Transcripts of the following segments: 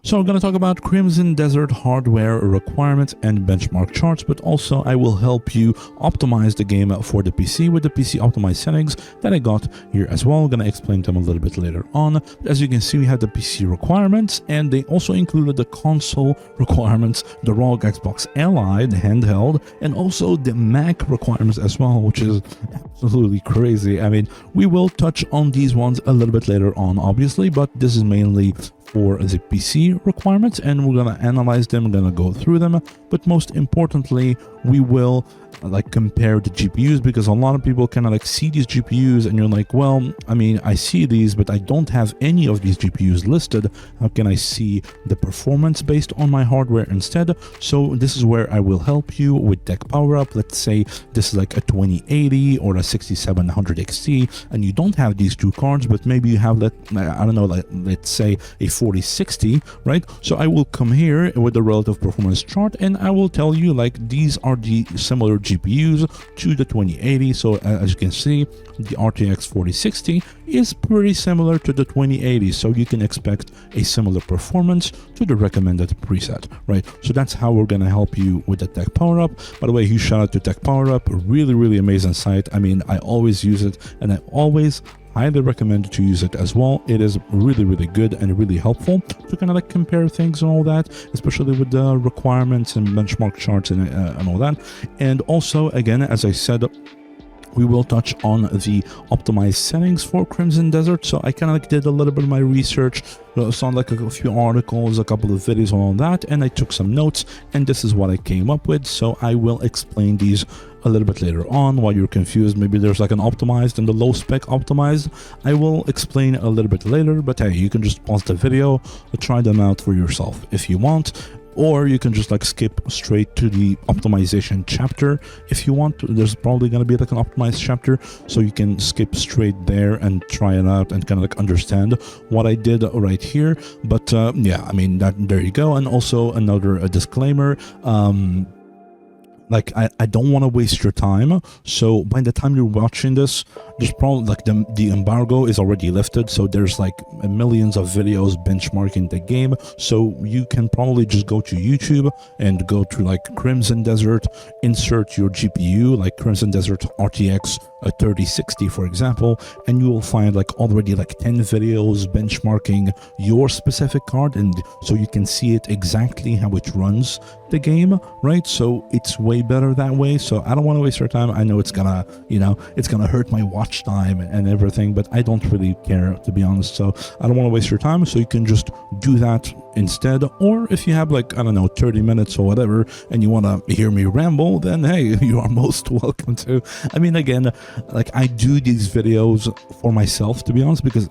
So I'm going to talk about Crimson Desert hardware requirements and benchmark charts, but also I will help you optimize the game for the PC with the PC optimized settings that I got here as well. I'm going to explain them a little bit later on. As you can see, we have the PC requirements, and they also included the console requirements, the ROG Xbox Li, the handheld, and also the Mac requirements as well, which is absolutely crazy. I mean, we will touch on these ones a little bit later on, obviously, but this is mainly for the PC requirements, and we're going to analyze them, we're going to go through them, but most importantly, we will compare the GPUs, because a lot of people kind of see these GPUs and you're like, well, I mean, I see these, but I don't have any of these GPUs listed. How can I see the performance based on my hardware instead? So this is where I will help you with Tech Power Up. Let's say this is like a 2080 or a 6700 XT, and you don't have these two cards, but maybe you have, let's say a 4060, right? So I will come here with the relative performance chart, and I will tell you these are the similar GPUs to the 2080. So as you can see, the RTX 4060 is pretty similar to the 2080, so you can expect a similar performance to the recommended preset, right? So that's how we're gonna help you with the Tech Power Up. By the way, huge shout out to Tech Power Up, really amazing site. I mean, I always use it, and I always highly recommend to use it as well. It is really good and really helpful to kind of compare things and all that, especially with the requirements and benchmark charts and all that. And also, again, as I said, we will touch on the optimized settings for Crimson Desert. So I kind of did a little bit of my research, saw a few articles, a couple of videos on all that, and I took some notes, and this is what I came up with. So I will explain these a little bit later on while you're confused. Maybe there's an optimized and the low spec optimized. I will explain a little bit later, but hey, you can just pause the video, try them out for yourself if you want. Or you can just skip straight to the optimization chapter if you want. There's probably going to be an optimized chapter, so you can skip straight there and try it out and kind of understand what I did right here. But yeah, I mean, there you go. And also another disclaimer, I don't want to waste your time. So by the time you're watching this, there's probably the embargo is already lifted, so there's millions of videos benchmarking the game. So you can probably just go to YouTube and go to Crimson Desert, insert your GPU, Crimson Desert RTX 3060, for example, and you will find already 10 videos benchmarking your specific card, and so you can see it exactly how it runs the game, right? So it's way better that way. So I don't want to waste your time. I know it's gonna, it's gonna hurt my watch time and everything, but I don't really care, to be honest. So I don't want to waste your time. So you can just do that instead. Or if you have I don't know, 30 minutes or whatever, and you want to hear me ramble, then hey, you are most welcome to. I mean, again, I do these videos for myself, to be honest, because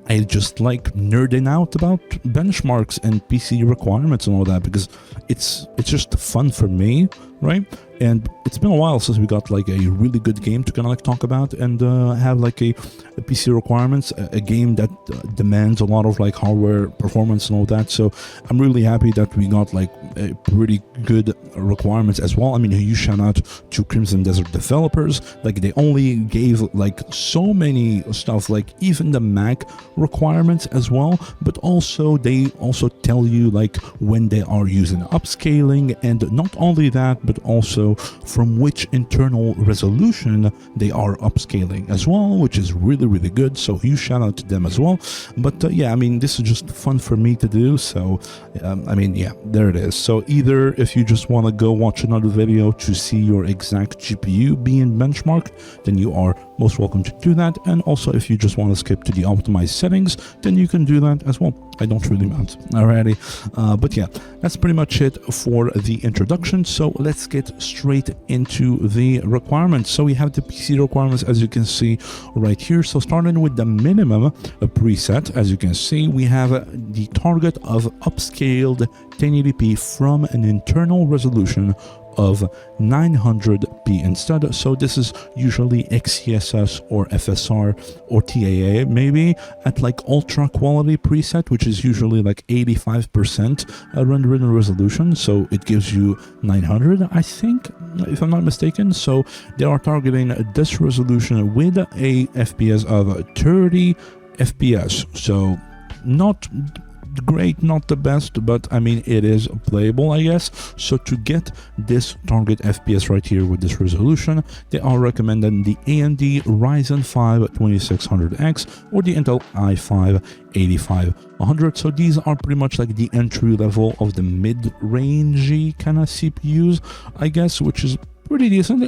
I just nerding out about benchmarks and PC requirements and all that, because it's just fun for me, right? And it's been a while since we got a really good game to kind of talk about and have a PC requirements, a game that demands a lot of hardware performance and all that. So I'm really happy that we got a pretty good requirements as well. I mean, a huge shout out to Crimson Desert developers. They only gave so many stuff, even the Mac requirements as well, but also they also tell you when they are using upscaling, and not only that, but also from which internal resolution they are upscaling as well, which is really good. So huge shout out to them as well. But yeah, I mean, this is just fun for me to do. So I mean, yeah, there it is. So either if you just want to go watch another video to see your exact GPU being benchmarked, then you are most welcome to do that. And also if you just want to skip to the optimized settings, then you can do that as well. I don't really mind. Alrighty. But yeah, that's pretty much it for the introduction. So let's get straight into the requirements. So we have the PC requirements, as you can see right here. So starting with the minimum preset, as you can see, we have the target of upscaled 1080p from an internal resolution of 900p instead. So this is usually XeSS or FSR or TAA, maybe at like ultra quality preset, which is usually like 85% rendering resolution. So it gives you 900, I think, if I'm not mistaken. So they are targeting this resolution with a FPS of 30 FPS. So not great, not the best, but I mean it is playable, I guess. So to get this target FPS right here with this resolution, they are recommending the AMD Ryzen 5 2600X or the Intel i5 8500. So these are pretty much like the entry level of the mid-rangey kind of CPUs, I guess, which is pretty decent.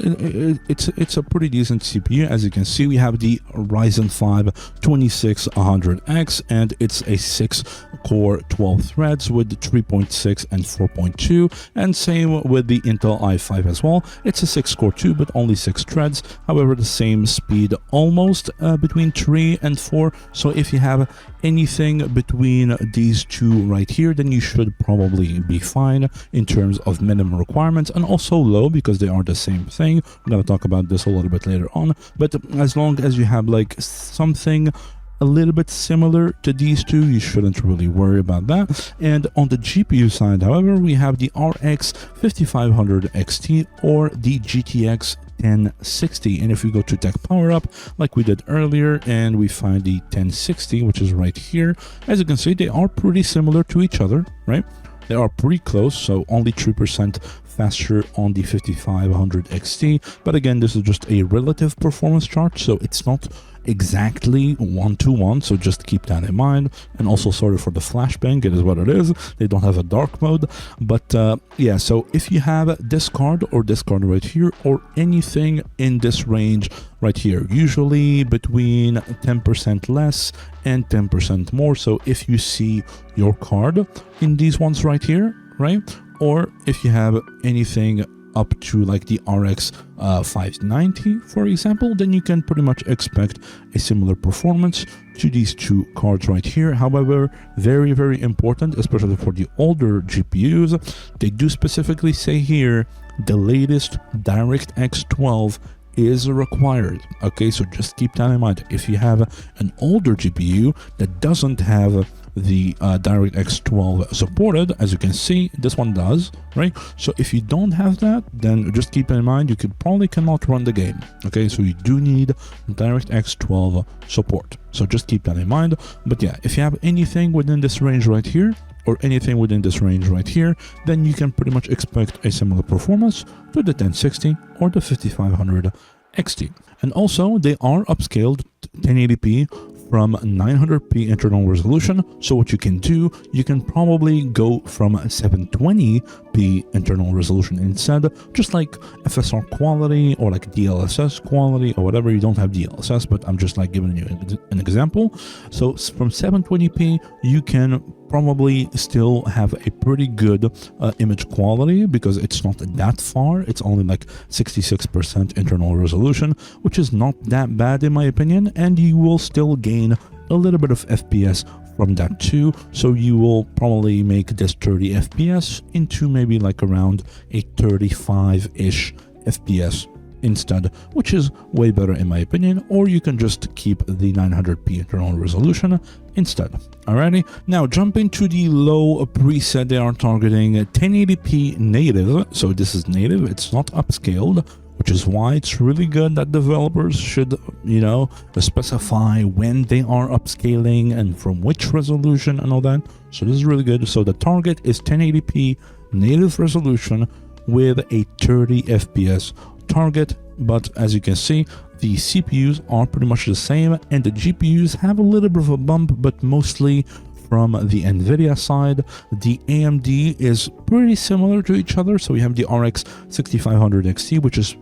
It's a pretty decent CPU. As you can see, we have the Ryzen 5 2600X, and it's a 6-core 12 threads with 3.6 and 4.2, and same with the Intel i5 as well. It's a 6-core 2 but only 6 threads, however the same speed almost between 3 and 4. So if you have anything between these two right here, then you should probably be fine in terms of minimum requirements, and also low because they are the same thing. I'm gonna talk about this a little bit later on, but as long as you have like something a little bit similar to these two, you shouldn't really worry about that. And on the GPU side, however, we have the RX 5500 XT or the GTX 1060, and if we go to tech power up like we did earlier and we find the 1060, which is right here, as you can see, they are pretty similar to each other, right? They are pretty close, so only 3% faster on the 5500 XT, but again, this is just a relative performance chart, so it's not exactly 1-to-1, so just keep that in mind. And also sorry for the flashbang, it is what it is, they don't have a dark mode, but yeah, so if you have this card or this card right here or anything in this range right here, usually between 10% less and 10% more, so if you see your card in these ones right here, right, or if you have anything up to like the RX 590, for example, then you can pretty much expect a similar performance to these two cards right here. However, very, very important, especially for the older GPUs, they do specifically say here the latest DirectX 12 is required. Okay, so just keep that in mind. If you have an older GPU that doesn't have the DirectX 12 supported, as you can see, this one does, right? So if you don't have that, then just keep in mind you probably cannot run the game. Okay, so you do need DirectX 12 support, so just keep that in mind. But yeah, if you have anything within this range right here or anything within this range right here, then you can pretty much expect a similar performance to the 1060 or the 5500 XT. And also they are upscaled 1080p from 900p internal resolution. So what you can do, you can probably go from 720p internal resolution instead, just like FSR quality or like DLSS quality or whatever. You don't have DLSS, but I'm just like giving you an example. So from 720p, you can probably still have a pretty good image quality because it's not that far. It's only like 66% internal resolution, which is not that bad in my opinion, and you will still gain a little bit of FPS from that too. So you will probably make this 30 FPS into maybe like around a 35-ish FPS instead, which is way better in my opinion. Or you can just keep the 900p internal resolution instead. Alrighty, now jumping to the low preset, they are targeting 1080p native. So this is native, it's not upscaled, which is why it's really good that developers should, you know, specify when they are upscaling and from which resolution and all that. So this is really good. So the target is 1080p native resolution with a 30 FPS target, but as you can see, the CPUs are pretty much the same and the GPUs have a little bit of a bump, but mostly from the NVIDIA side. The AMD is pretty similar to each other, so we have the RX 6500 XT, which is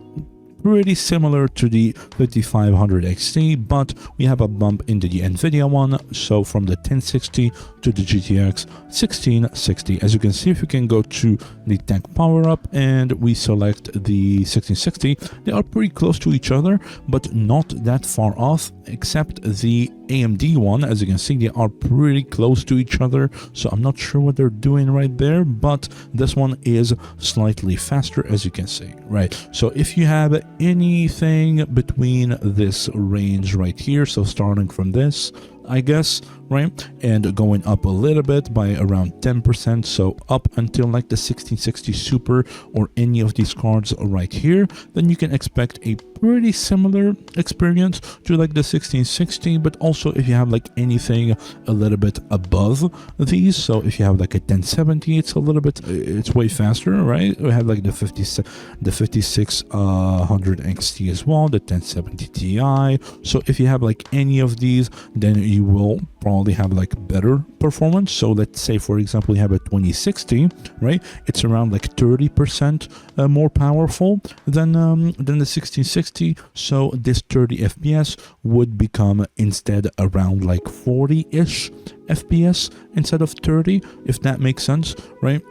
pretty similar to the 5500 XT, but we have a bump into the NVIDIA one, so from the 1060 to the GTX 1660. As you can see, if you can go to the tech power up and we select the 1660, they are pretty close to each other, but not that far off, except the AMD one. As you can see, they are pretty close to each other, so I'm not sure what they're doing right there, but this one is slightly faster, as you can see, right? So if you have anything between this range right here, so starting from this I guess, right? And going up a little bit by around 10%, so up until like the 1660 Super or any of these cards right here, then you can expect a pretty similar experience to like the 1660. But also if you have like anything a little bit above these, so if you have like a 1070, it's a little bit, it's way faster, right? We have like the 5600 XT as well, the 1070 Ti. So if you have like any of these, then you will probably have like better performance. So let's say, for example, you have a 2060, right? It's around like 30% more powerful than the 1660. So this 30 FPS would become instead around like 40-ish FPS instead of 30, if that makes sense, right?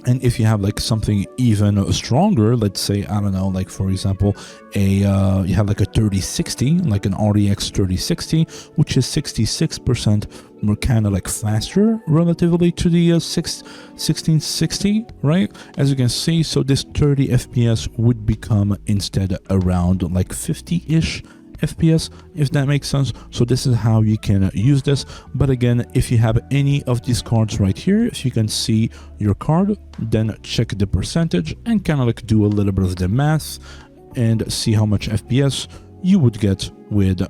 And if you have like something even stronger, let's say, I don't know, like for example, you have like a 3060, like an RTX 3060, which is 66% more kind of like faster relatively to the 1660, right? As you can see, so this 30 FPS would become instead around like 50-ish FPS, if that makes sense. So this is how you can use this. But again, if you have any of these cards right here, if you can see your card, then check the percentage and kind of like do a little bit of the math and see how much FPS you would get with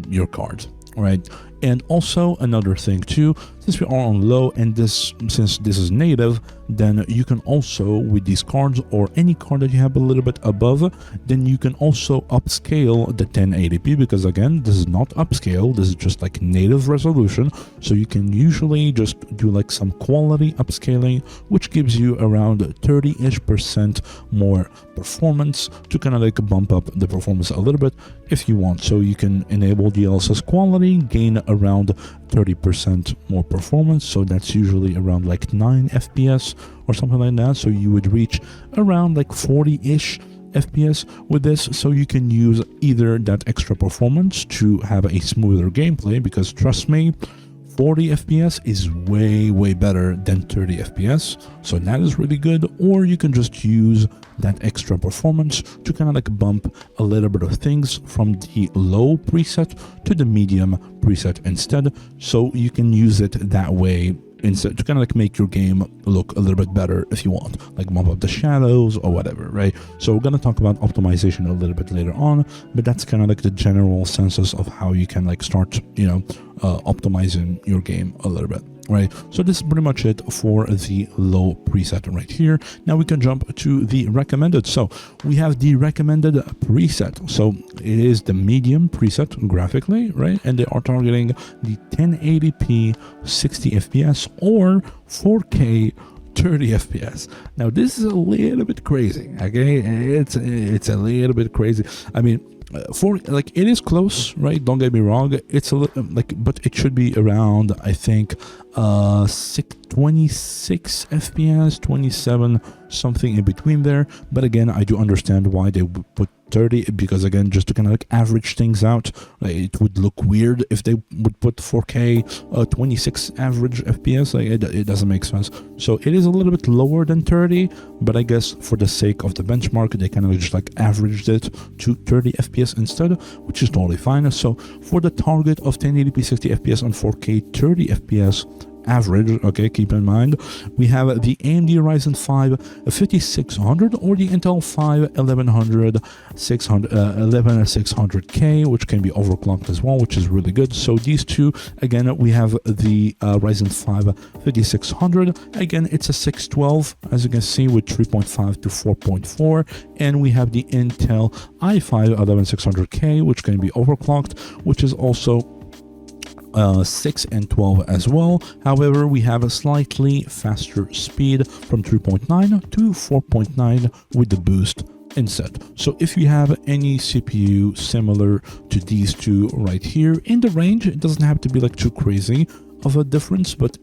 your card, right? And also another thing too, since we are on low and since this is native, then you can also, with these cards or any card that you have a little bit above, then you can also upscale the 1080p, because again, this is not upscale, this is just like native resolution. So you can usually just do like some quality upscaling, which gives you around 30-ish% more performance to kind of like bump up the performance a little bit if you want. So you can enable DLSS quality, gain around 30% more performance, so that's usually around like 9 FPS or something like that. So you would reach around like 40-ish FPS with this. So you can use either that extra performance to have a smoother gameplay, because trust me, 40 FPS is way better than 30 FPS, so that is really good. Or you can just use that extra performance to kind of like bump a little bit of things from the low preset to the medium preset instead, so you can use it that way instead to kind of like make your game look a little bit better if you want, like bump up the shadows or whatever, right? So we're going to talk about optimization a little bit later on, but that's kind of like the general census of how you can like start, optimizing your game a little bit, right? So this is pretty much it for the low preset right here. Now we can jump to the recommended. So we have the recommended preset. So it is the medium preset graphically, right? And they are targeting the 1080p 60 FPS or 4K 30 FPS. Now this is a little bit crazy, okay? It's a little bit crazy. I mean, for like, it is close, right? Don't get me wrong, it's a little like, but it should be around, I think, 26 FPS, 27, something in between there. But again, I do understand why they would put 30, because again, just to kind of like average things out, like, it would look weird if they would put 4K 26 average FPS. Like it doesn't make sense. So it is a little bit lower than 30, but I guess for the sake of the benchmark, they kind of just like averaged it to 30 FPS instead, which is totally fine. So for the target of 1080p 60 FPS and 4K 30 FPS average, okay, keep in mind, we have the AMD Ryzen 5 5600 or the Intel 5 11600K, which can be overclocked as well, which is really good. So these two, again, we have the Ryzen 5 5600. Again, it's a 612, as you can see, with 3.5 to 4.4, and we have the Intel i5 11600K, which can be overclocked, which is also 6 and 12 as well. However, we have a slightly faster speed from 3.9 to 4.9 with the boost instead. So if you have any CPU similar to these two right here in the range, it doesn't have to be like too crazy of a difference, but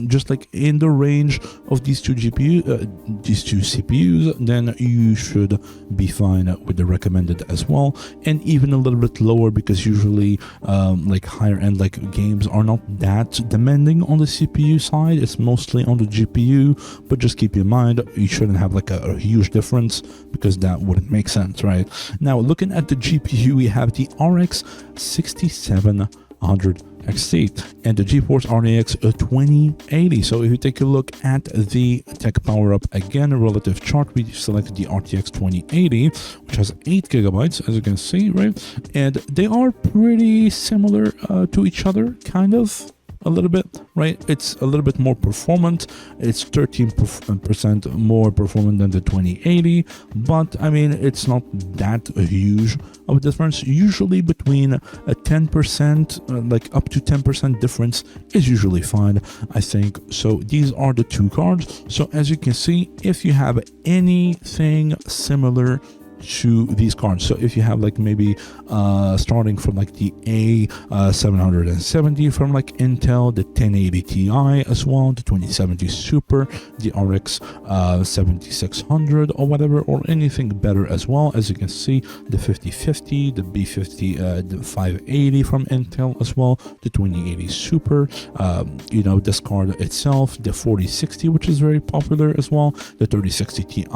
just like in the range of these two CPUs, then you should be fine with the recommended as well, and even a little bit lower, because usually like higher end like games are not that demanding on the CPU side. It's mostly on the GPU, but just keep in mind you shouldn't have like a huge difference, because that wouldn't make sense, right? Now looking at the GPU, we have the RX 6700 XT, and the GeForce RTX 2080. So if you take a look at the tech power up again, a relative chart, we select the RTX 2080, which has 8 gigabytes, as you can see, right? And they are pretty similar to each other, kind of. A little bit, right? It's a little bit more performant. It's 13% more performant than the 2080, but I mean, it's not that huge of a difference. Usually between a 10%, like up to 10% difference is usually fine, I think. So these are the two cards. So as you can see, if you have anything similar to these cards, so if you have like maybe starting from like the A770 from like Intel, the 1080 Ti as well, the 2070 Super, the RX 7600 or whatever, or anything better as well. As you can see, the 5050, the B50, the 580 from Intel as well, the 2080 Super, you know, this card itself, the 4060, which is very popular as well, the 3060 Ti,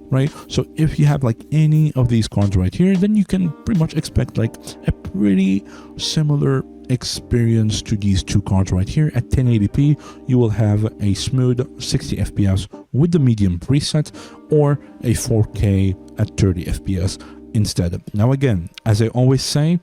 right? So if you have like any of these cards right here, then you can pretty much expect like a pretty similar experience to these two cards right here. At 1080p, you will have a smooth 60 FPS with the medium preset, or a 4K at 30 FPS instead. Now again, as I always say,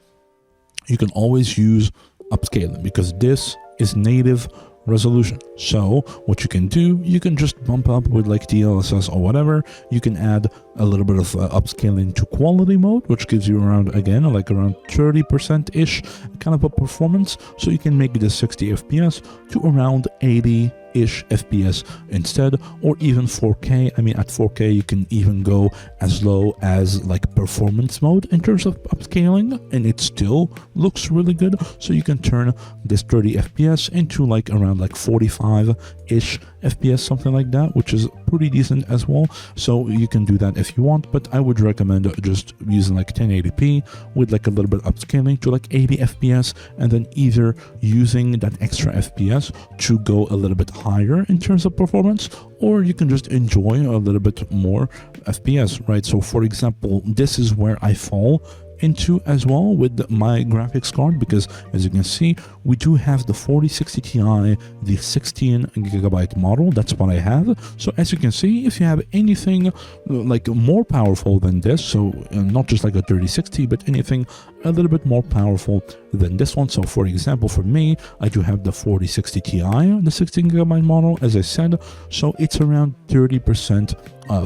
you can always use upscaling because this is native resolution. So what you can do, you can just bump up with like DLSS or whatever. You can add a little bit of upscaling to quality mode, which gives you around, again, like around 30% ish kind of a performance. So you can make the 60 FPS to around 80 ish FPS instead, or even 4K. I mean, at 4K you can even go as low as like performance mode in terms of upscaling, and it still looks really good. So you can turn this 30 FPS into like around like 45 ish FPS, something like that, which is pretty decent as well. So you can do that if you want, but I would recommend just using like 1080p with like a little bit upscaling to like 80 FPS, and then either using that extra FPS to go a little bit higher in terms of performance, or you can just enjoy a little bit more FPS, right? So for example, this is where I fall into as well with my graphics card, because as you can see, we do have the 4060 Ti, the 16 gigabyte model. That's what I have. So as you can see, if you have anything like more powerful than this, so not just like a 3060, but anything a little bit more powerful than this one. So for example, for me, I do have the 4060 Ti, the 16 gigabyte model, as I said. So it's around 30%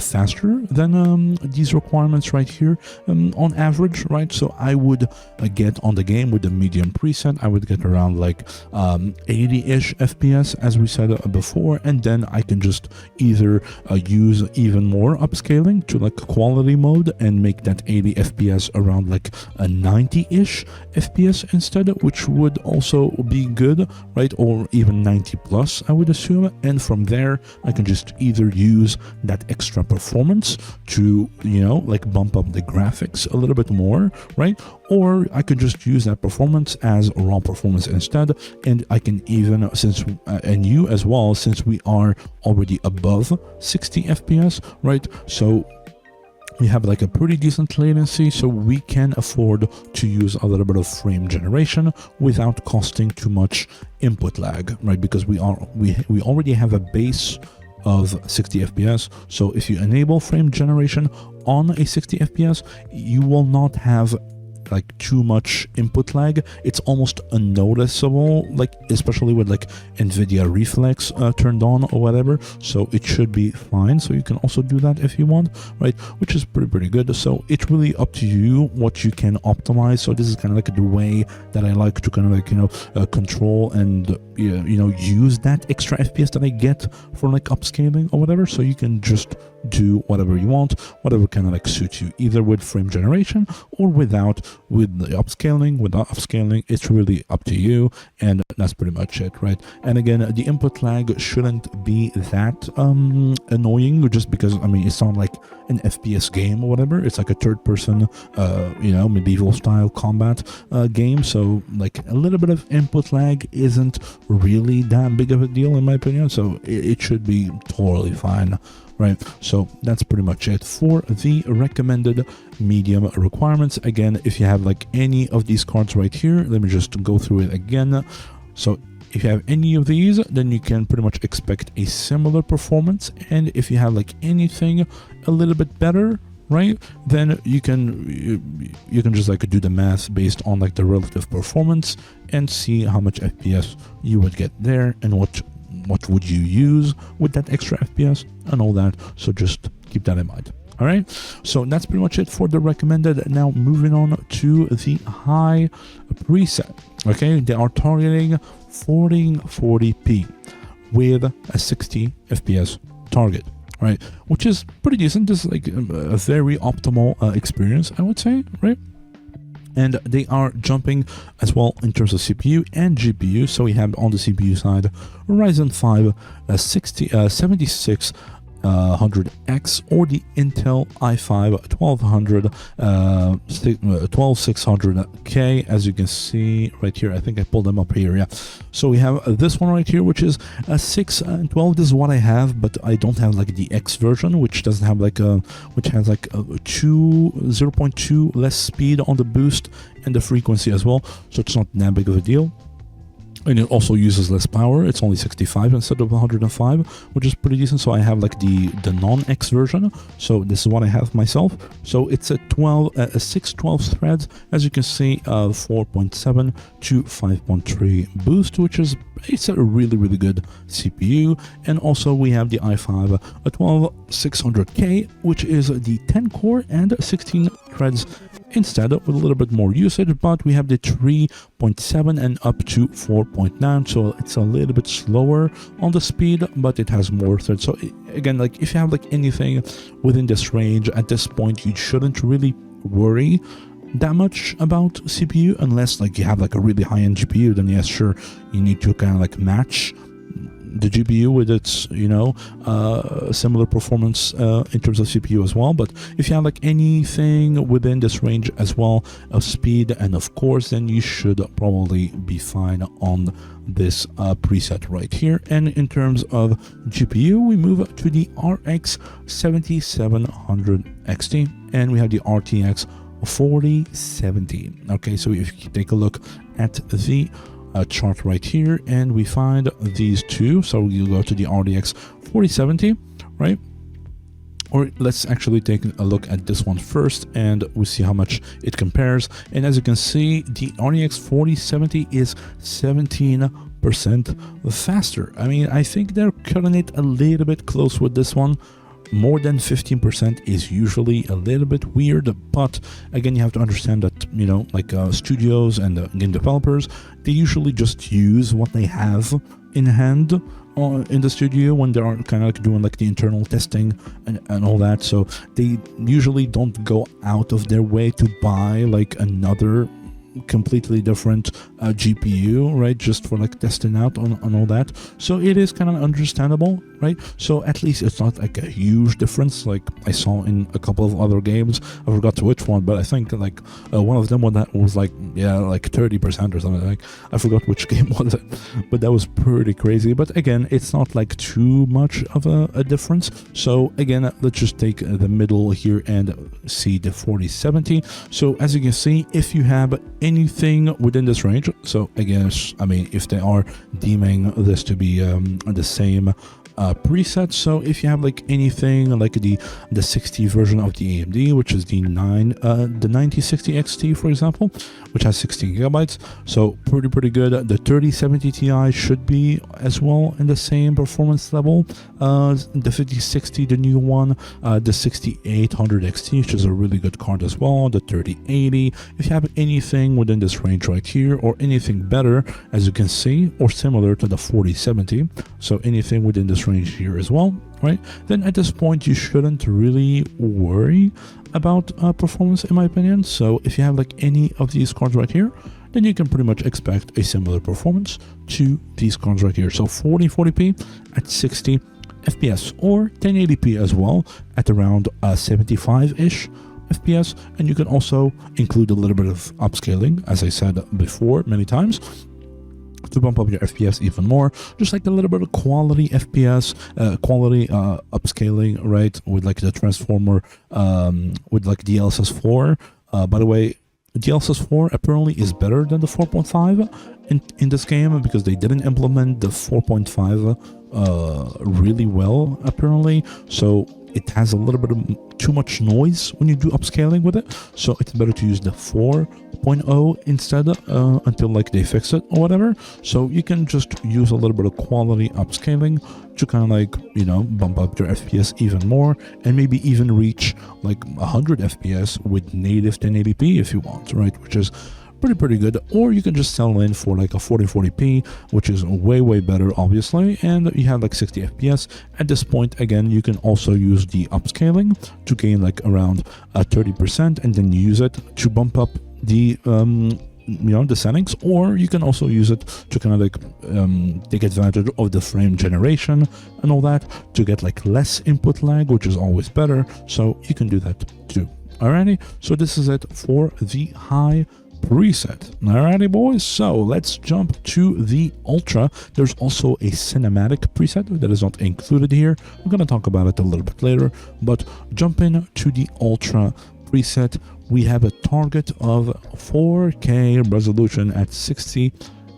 faster than these requirements right here on average, right? So I would get on the game with the medium preset, I would get around like 80-ish FPS, as we said before, and then I can just either use even more upscaling to like quality mode and make that 80 FPS around like a 90-ish FPS instead, which would also be good, right? Or even 90 plus, I would assume. And from there, I can just either use that extra performance to, you know, like bump up the graphics a little bit more, right? Or I could just use that performance as raw performance instead. And I can even, since and you as well, since we are already above 60 FPS, right? So we have like a pretty decent latency, so we can afford to use a little bit of frame generation without costing too much input lag, right? Because we already have a base of 60 FPS. So if you enable frame generation on a 60 FPS, you will not have like too much input lag. It's almost unnoticeable, like especially with like NVIDIA Reflex turned on or whatever. So it should be fine. So you can also do that if you want, right? Which is pretty good. So it's really up to you what you can optimize. So this is kind of like the way that I like to kind of like, you know, control and you know, use that extra FPS that I get for like upscaling or whatever. So you can just do whatever you want, whatever kind of like suits you, either with frame generation or without, with the upscaling, without upscaling. It's really up to you, and that's pretty much it, right? And again, the input lag shouldn't be that annoying, just because I mean it's not like an FPS game or whatever. It's like a third-person, medieval-style combat game. So like a little bit of input lag isn't really that big of a deal in my opinion. So it should be totally fine. Right, so that's pretty much it for the recommended medium requirements. Again, if you have like any of these cards right here, let me just go through it again. So if you have any of these, then you can pretty much expect a similar performance. And if you have like anything a little bit better, right, then you can just like do the math based on like the relative performance and see how much FPS you would get there and what would you use with that extra FPS and all that. So just keep that in mind. All right, so that's pretty much it for the recommended. Now moving on to the high preset. Okay, they are targeting 1440p with a 60 FPS target, right, which is pretty decent. This is like a very optimal experience, I would say, right? And they are jumping as well in terms of CPU and GPU. So we have on the CPU side Ryzen 5 7600X or the Intel i5 12600K, as you can see right here. I think I pulled them up here. Yeah, so we have this one right here, which is a 612. This is what I have, but I don't have like the X version, which doesn't have like which has like a 0.2 less speed on the boost and the frequency as well. So it's not that big of a deal. And it also uses less power. It's only 65 instead of 105, which is pretty decent. So I have like the non-X version. So this is what I have myself. So it's a 612 threads, as you can see, 4.7 to 5.3 boost, which is it's a really good CPU. And also we have the i5 12600K, which is the 10 core and 16 threads instead, with a little bit more usage, but we have the 3.7 and up to 4.9, so it's a little bit slower on the speed, but it has more threads. So again, like if you have like anything within this range at this point, you shouldn't really worry that much about CPU, unless like you have like a really high-end GPU. Then yes, sure, you need to kind of like match the GPU with its, similar performance in terms of CPU as well. But if you have like anything within this range as well of speed and of course, then you should probably be fine on this preset right here. And in terms of GPU, we move to the RX 7700 XT and we have the RTX 4070. Okay, so if you take a look at the chart right here and we find these two, so you go to the RTX 4070, right? Or let's actually take a look at this one first and we see how much it compares. And as you can see, the RTX 4070 is 17% faster. I mean, I think they're cutting it a little bit close with this one. More than 15% is usually a little bit weird, but again, you have to understand that, studios and game developers, they usually just use what they have in hand in the studio when they are kind of like doing like the internal testing and all that. So they usually don't go out of their way to buy like another completely different GPU, right, just for like testing out on all that. So it is kind of understandable, right? So at least it's not like a huge difference like I saw in a couple of other games. I forgot to which one, but I think like one of them was like 30% or something. Like I forgot which game was it, but that was pretty crazy. But again, it's not like too much of a difference. So again, let's just take the middle here and see the 4070. So as you can see, if you have anything within this range, so I guess, I mean, if they are deeming this to be the same preset, so if you have like anything like the 60 version of the AMD, which is the 9060 XT, for example, which has 16 gigabytes, so pretty good. The 3070 Ti should be as well in the same performance level. The 5060, the new one, the 6800 XT, which is a really good card as well. The 3080. If you have anything within this range right here, or anything better, as you can see, or similar to the 4070, so anything within this range here as well, right, then at this point you shouldn't really worry about performance, in my opinion. So if you have like any of these cards right here, then you can pretty much expect a similar performance to these cards right here. So 4040p at 60 FPS or 1080p as well at around 75-ish FPS, and you can also include a little bit of upscaling, as I said before many times, to bump up your FPS even more. Just like a little bit of quality FPS, quality upscaling, right, with like the transformer, with like DLSS 4. By the way, DLSS 4 apparently is better than the 4.5 in this game, because they didn't implement the 4.5 really well apparently, so it has a little bit of too much noise when you do upscaling with it, so it's better to use the 4.0 instead until like they fix it or whatever. So you can just use a little bit of quality upscaling to kind of like, you know, bump up your FPS even more, and maybe even reach like 100 FPS with native 1080p if you want, right, which is pretty good. Or you can just settle in for like a 4040p, which is way better obviously, and you have like 60 FPS. At this point, again, you can also use the upscaling to gain like around 30%, and then use it to bump up the you know, the settings. Or you can also use it to kind of like take advantage of the frame generation and all that to get like less input lag, which is always better. So you can do that too. Alrighty, so this is it for the high preset. Alrighty boys, so let's jump to the ultra. There's also a cinematic preset that is not included here. I'm gonna talk about it a little bit later, but jumping to the ultra preset, we have a target of 4K resolution at 60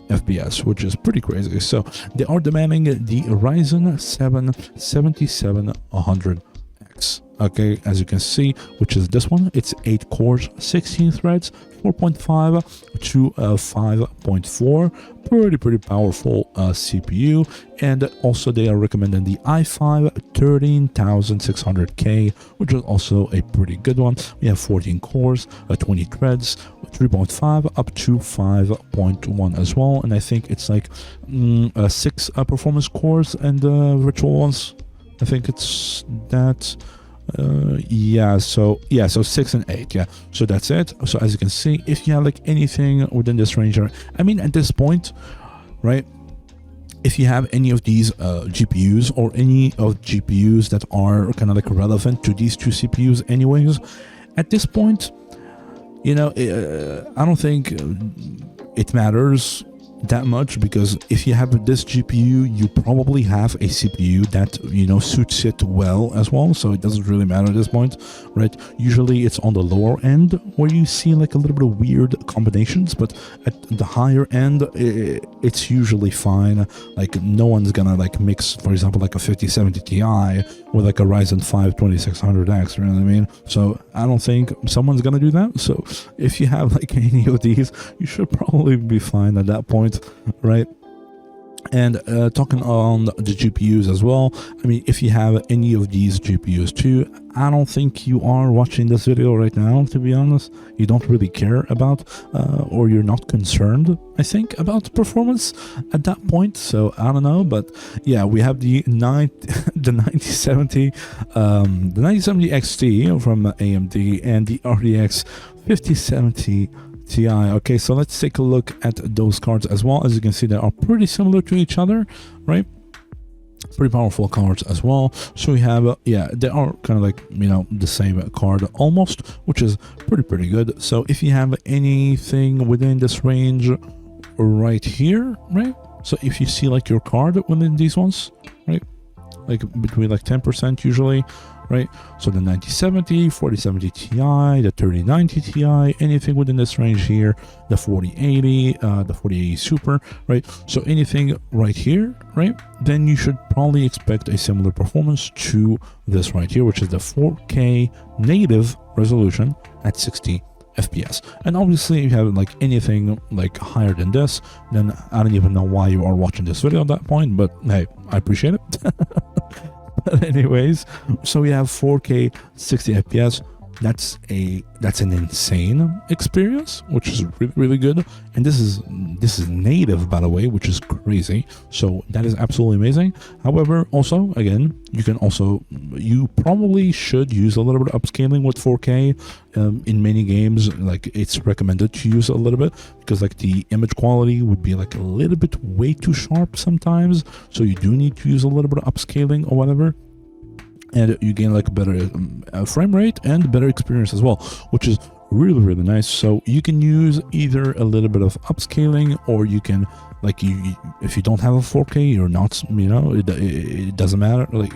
FPS, which is pretty crazy. So they are demanding the Ryzen 7 7700X. Okay, as you can see, which is this one. It's 8 cores, 16 threads, 4.5 to 5.4. Pretty powerful CPU. And also they are recommending the i5 13600K, which is also a pretty good one. We have 14 cores, 20 threads, 3.5 up to 5.1 as well. And I think it's like 6 performance cores and virtual ones. I think it's that. So 6 and 8, yeah, so that's it. So as you can see, if you have like anything within this range, I mean at this point, right, if you have any of these GPUs or any of GPUs that are kind of like relevant to these two CPUs anyways, at this point, you know, I don't think it matters that much, because if you have this GPU, you probably have a CPU that, you know, suits it well as well, so it doesn't really matter at this point, right? Usually it's on the lower end where you see like a little bit of weird combinations, but at the higher end it's usually fine. Like no one's gonna like mix, for example, like a 5070 Ti with like a Ryzen 5 2600X, you know what I mean? So I don't think someone's gonna do that. So if you have like any of these, you should probably be fine at that point, right? And talking on the GPUs as well, I mean, if you have any of these GPUs too, I don't think you are watching this video right now, to be honest. You don't really care about, or you're not concerned, I think, about performance at that point. So I don't know, but yeah, we have the 9070 XT from AMD and the RTX 5070 Ti. Okay, so let's take a look at those cards as well. As you can see, they are pretty similar to each other, right? Pretty powerful cards as well. So we have yeah, they are kind of like, you know, the same card almost, which is pretty good. So if you have anything within this range right here, right, so if you see like your card within these ones, right, like between like 10% usually, right? So the 9070, 4070 Ti, the 3090 Ti, anything within this range here, the 4080, the 4080 Super, right? So anything right here, right? Then you should probably expect a similar performance to this right here, which is the 4K native resolution at 60 FPS. And obviously if you have like anything like higher than this, then I don't even know why you are watching this video at that point, but hey, I appreciate it. But anyways, so we have 4K 60 FPS, that's an insane experience, which is really, really good. And this is native, by the way, which is crazy. So that is absolutely amazing. However, also, again, you probably should use a little bit of upscaling with 4K. In many games, like, it's recommended to use a little bit, because like the image quality would be like a little bit way too sharp sometimes. So you do need to use a little bit of upscaling or whatever, and you gain like a better frame rate and better experience as well, which is really, really nice. So you can use either a little bit of upscaling, or you can, like, if you don't have a 4K, you're not, it doesn't matter. Like,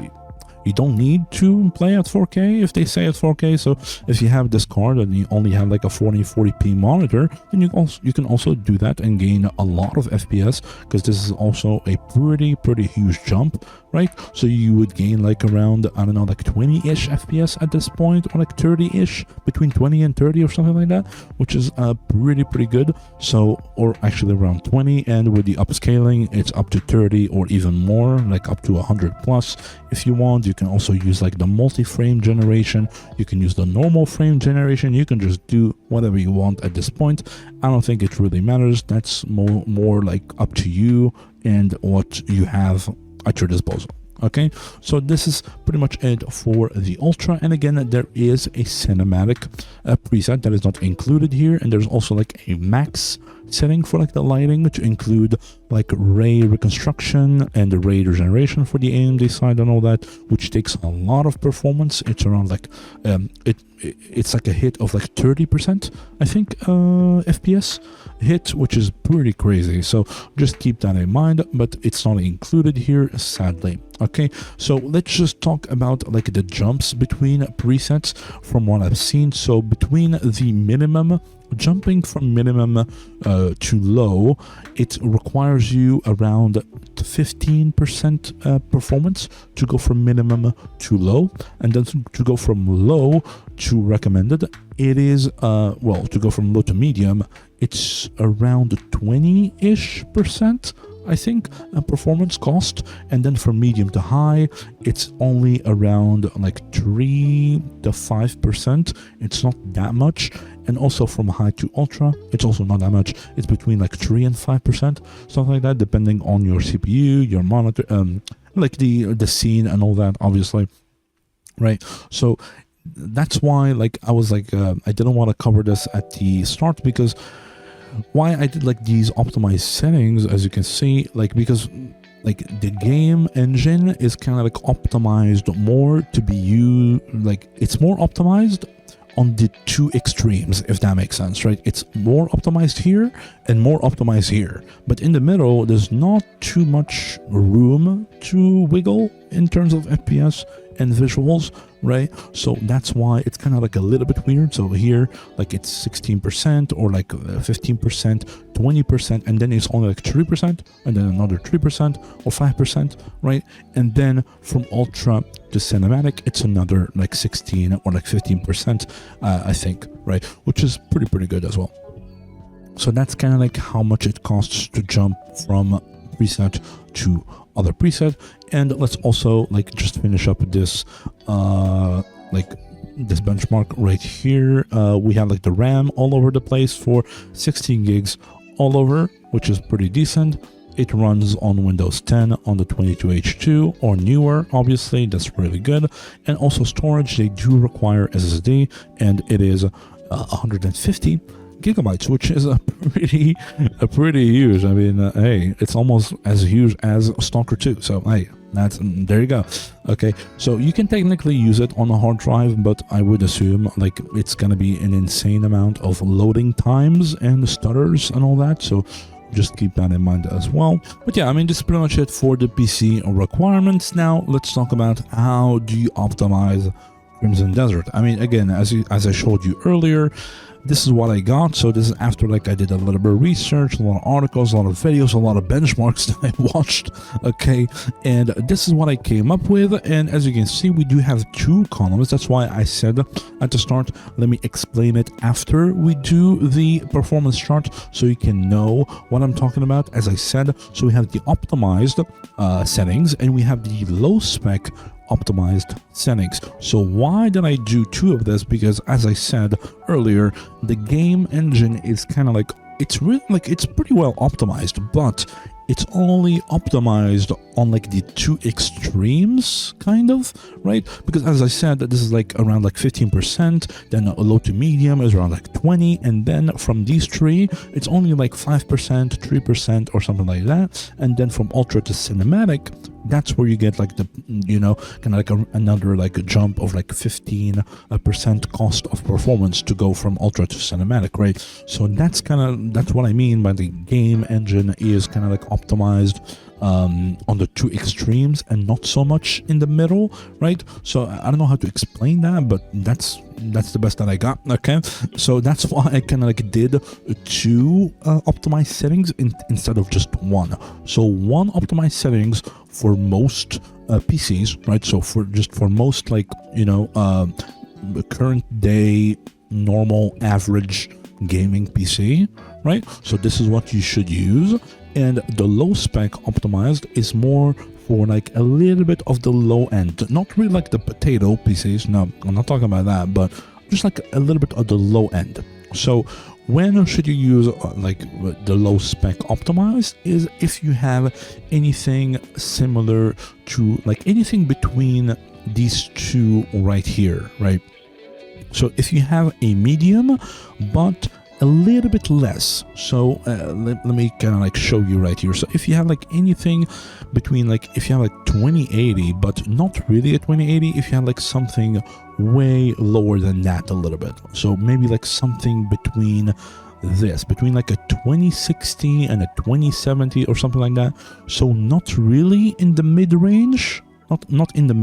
you don't need to play at 4K if they say at 4K. So if you have this card and you only have like a 40p monitor, then you can also do that and gain a lot of FPS, because this is also a pretty huge jump, right? So you would gain like around, I don't know, like 20-ish FPS at this point, or like 30-ish, between 20 and 30 or something like that, which is pretty good. So, or actually around 20, and with the upscaling, it's up to 30 or even more, like up to 100 plus if you want. You can also use like the multi-frame generation, you can use the normal frame generation, you can just do whatever you want at this point. I don't think it really matters. That's more like up to you and what you have at your disposal. Okay, so this is pretty much it for the Ultra. And again, there is a cinematic preset that is not included here, and there's also like a max setting for like the lighting to include like ray reconstruction and the ray regeneration for the AMD side and all that, which takes a lot of performance. It's around like it's like a hit of like 30%, I think, FPS hit, which is pretty crazy. So just keep that in mind, but it's not included here, sadly. Okay, so let's just talk about like the jumps between presets from what I've seen. So between the minimum, jumping from minimum to low, it requires you around 15% performance to go from minimum to low, and then to go from low to recommended, it is well, to go from low to medium, it's around 20-ish%, I think, performance cost, and then from medium to high, it's only around like 3 to 5%. It's not that much. And also from high to ultra, it's also not that much. It's between like 3 and 5%, something like that, depending on your CPU, your monitor, like the scene and all that, obviously, right? So that's why, like, I was like, I didn't want to cover this at the start, because why I did like these optimized settings, as you can see, like, because like the game engine is kind of like optimized more to be used, like it's more optimized on the two extremes, if that makes sense, right? It's more optimized here and more optimized here, but in the middle there's not too much room to wiggle in terms of FPS and visuals, right? So that's why it's kind of like a little bit weird. So here, like, it's 16% or like 15%, 20%, and then it's only like 3%, and then another 3% or 5%, right? And then from ultra to cinematic, it's another like 16 or like 15%, I think, right? Which is pretty good as well. So that's kind of like how much it costs to jump from preset to other preset. And let's also like just finish up this like this benchmark right here. We have like the RAM all over the place for 16 gigs all over, which is pretty decent. It runs on Windows 10 on the 22H2 or newer, obviously, that's really good. And also storage, they do require SSD, and it is 150 gigabytes, which is a pretty huge. I mean, hey, it's almost as huge as Stalker 2. So hey, there you go. Okay, so you can technically use it on a hard drive, but I would assume like it's gonna be an insane amount of loading times and stutters and all that. So just keep that in mind as well. But yeah, I mean, this is pretty much it for the PC requirements. Now let's talk about how do you optimize Crimson Desert. I mean, again, as I showed you earlier, this is what I got. So this is after like I did a little bit of research, a lot of articles, a lot of videos, a lot of benchmarks that I watched. Okay, and this is what I came up with. And as you can see, we do have two columns. That's why I said at the start, let me explain it after we do the performance chart, so you can know what I'm talking about. As I said, so we have the optimized settings, and we have the low spec optimized settings. So why did I do 2 of this? Because as I said earlier, the game engine is kind of like, it's really like, it's pretty well optimized, but it's only optimized on like the 2 extremes, kind of, right? Because as I said, this is like around like 15%, then low to medium is around like 20, and then from these 3, it's only like 5%, 3%, or something like that. And then from ultra to cinematic, that's where you get like the, you know, kind of like another like a jump of like 15% cost of performance to go from ultra to cinematic, right? So that's what I mean by the game engine is kind of like optimized on the 2 extremes and not so much in the middle, right? So I don't know how to explain that, but that's the best that I got. Okay, so that's why I kind of like did 2 optimized settings instead of just 1. So 1 optimized settings for most PCs, right? So for most, like, you know, current day normal average gaming PC, right? So this is what you should use. And the low spec optimized is more for like a little bit of the low end, not really like the potato PCs. No, I'm not talking about that, but just like a little bit of the low end. So when should you use like the low spec optimized is if you have anything similar to like anything between these 2 right here, right? So if you have a medium but a little bit less, so let me kind of like show you right here. So if you have like anything between like, if you have like 2080 but not really a 2080, if you have like something way lower than that a little bit, so maybe like something between like a 2060 and a 2070 or something like that, so not really in the mid-range, not in the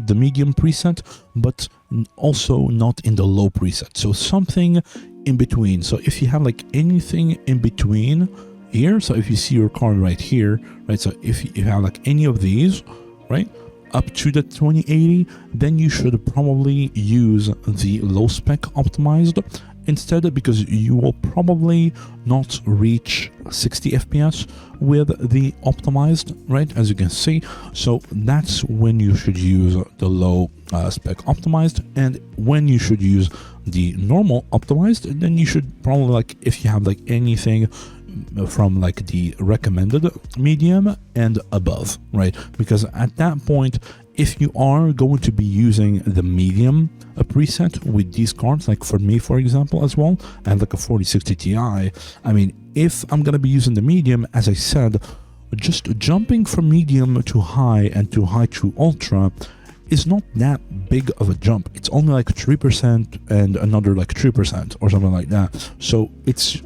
the medium preset, but also not in the low preset, so something in between. So if you have like anything in between here, so if you see your card right here, right, so if you have like any of these, right, up to the 2080, then you should probably use the low spec optimized instead, because you will probably not reach 60 FPS with the optimized, right, as you can see. So that's when you should use the low spec optimized. And when you should use the normal optimized, then you should probably, like, if you have like anything from like the recommended medium and above, right? Because at that point, if you are going to be using the medium preset with these cards, like for me, for example, as well, and like a 4060 Ti, I mean, if I'm going to be using the medium, as I said, just jumping from medium to high and to high to ultra is not that big of a jump. It's only like 3% and another like 3% or something like that. So it's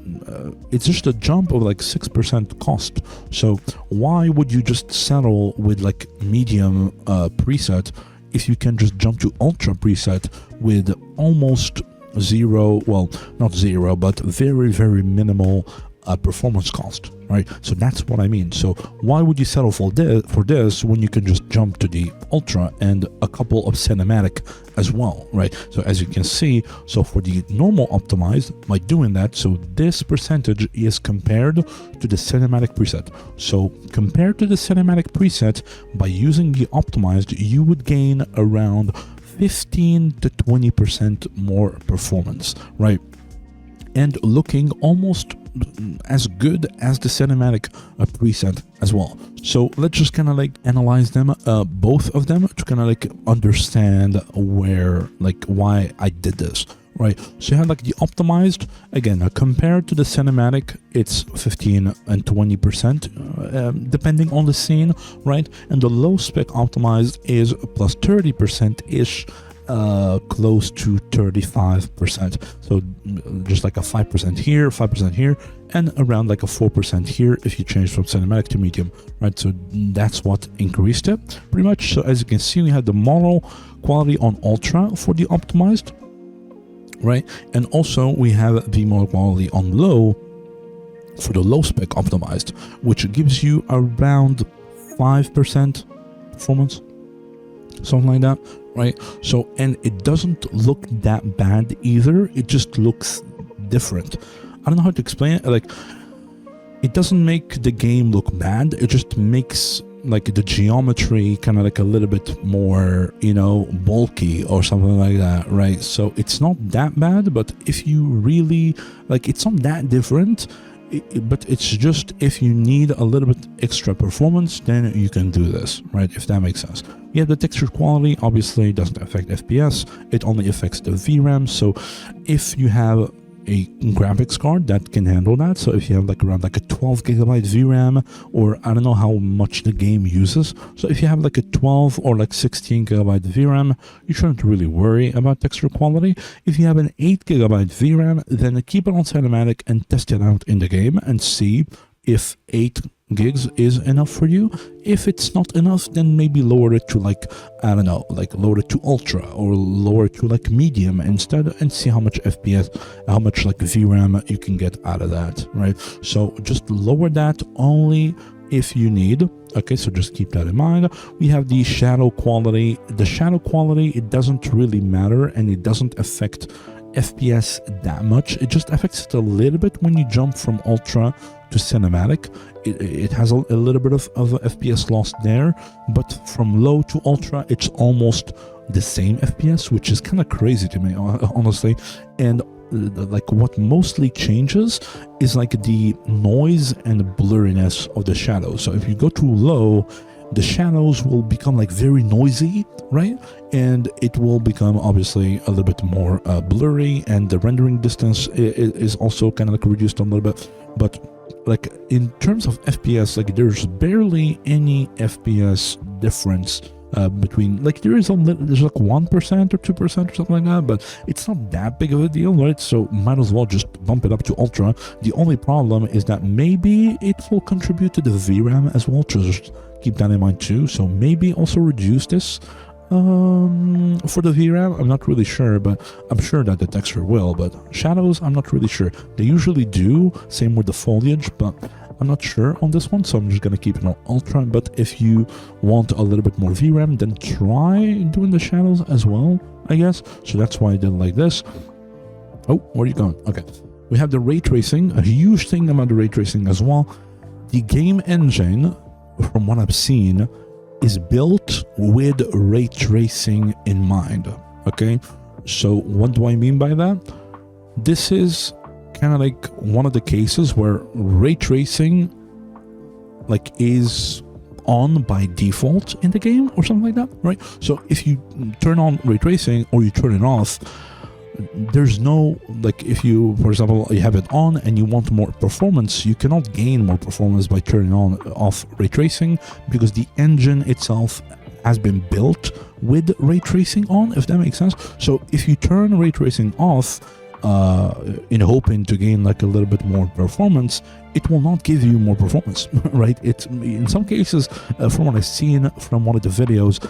just a jump of like 6% cost. So why would you just settle with like medium preset if you can just jump to ultra preset with almost zero, well, not zero, but very, very minimal performance cost, right? So that's what I mean. So why would you settle for this when you can just jump to the ultra and a couple of cinematic as well, right? So as you can see, so for the normal optimized, by doing that, so this percentage is compared to the cinematic preset. So compared to the cinematic preset, by using the optimized, you would gain around 15 to 20% more performance, right? And looking almost as good as the cinematic preset as well. So let's just kind of like analyze them, both of them, to kind of like understand where, like, why I did this, right? So you have like the optimized, again, compared to the cinematic, it's 15 and 20%, depending on the scene, right? And the low spec optimized is plus 30%-ish, close to 35%. So just like a 5% here, 5% here, and around like a 4% here if you change from cinematic to medium, right? So that's what increased it pretty much. So as you can see, we had the model quality on ultra for the optimized, right? And also we have the model quality on low for the low spec optimized, which gives you around 5% performance, something like that, right? So, and it doesn't look that bad either. It just looks different. I don't know how to explain it. Like, it doesn't make the game look bad. It just makes like the geometry kind of like a little bit more, you know, bulky or something like that, right? So it's not that bad, but if you really like, it's not that different. But it's just if you need a little bit extra performance, then you can do this, right? If that makes sense. Yeah, the texture quality obviously doesn't affect FPS. It only affects the VRAM. So if you have a graphics card that can handle that, so if you have like around like a 12 gigabyte VRAM, or I don't know how much the game uses, so if you have like a 12 or like 16 gigabyte VRAM, you shouldn't really worry about texture quality. If you have an 8 gigabyte VRAM, then keep it on cinematic and test it out in the game and see if 8 gigs is enough for you. If it's not enough, then maybe lower it to like, I don't know, like lower it to ultra or lower it to like medium instead, and see how much FPS, how much like VRAM you can get out of that, right? So just lower that only if you need. Okay, so just keep that in mind. We have the shadow quality. The shadow quality, it doesn't really matter, and it doesn't affect FPS that much. It just affects it a little bit when you jump from ultra to cinematic. It has a little bit of FPS loss there, but from low to ultra, it's almost the same FPS, which is kind of crazy to me, honestly. And like what mostly changes is like the noise and blurriness of the shadows. So if you go too low, the shadows will become like very noisy, right? And it will become obviously a little bit more blurry, and the rendering distance is also kind of like reduced a little bit. But like in terms of FPS, like there's barely any FPS difference between, like there's like 1% or 2% or something like that, but it's not that big of a deal, right? So might as well just bump it up to ultra. The only problem is that maybe it will contribute to the VRAM as well, just keep that in mind too. So maybe also reduce this for the VRAM. I'm not really sure, but I'm sure that the texture will. But shadows, I'm not really sure. They usually do, same with the foliage, but I'm not sure on this one, so I'm just gonna keep it on ultra. But if you want a little bit more VRAM, then try doing the shadows as well, I guess. So that's why I did like this. Oh, where are you going? Okay, we have the ray tracing. A huge thing about the ray tracing as well. The game engine, from what I've seen, is built with ray tracing in mind. Okay, so what do I mean by that? This is kind of like one of the cases where ray tracing like is on by default in the game or something like that, right? So if you turn on ray tracing or you turn it off, there's no, like if you, for example, you have it on and you want more performance, you cannot gain more performance by turning off ray tracing, because the engine itself has been built with ray tracing on, if that makes sense. So if you turn ray tracing off in hoping to gain like a little bit more performance, it will not give you more performance, right? It's in some cases, from what I've seen from one of the videos,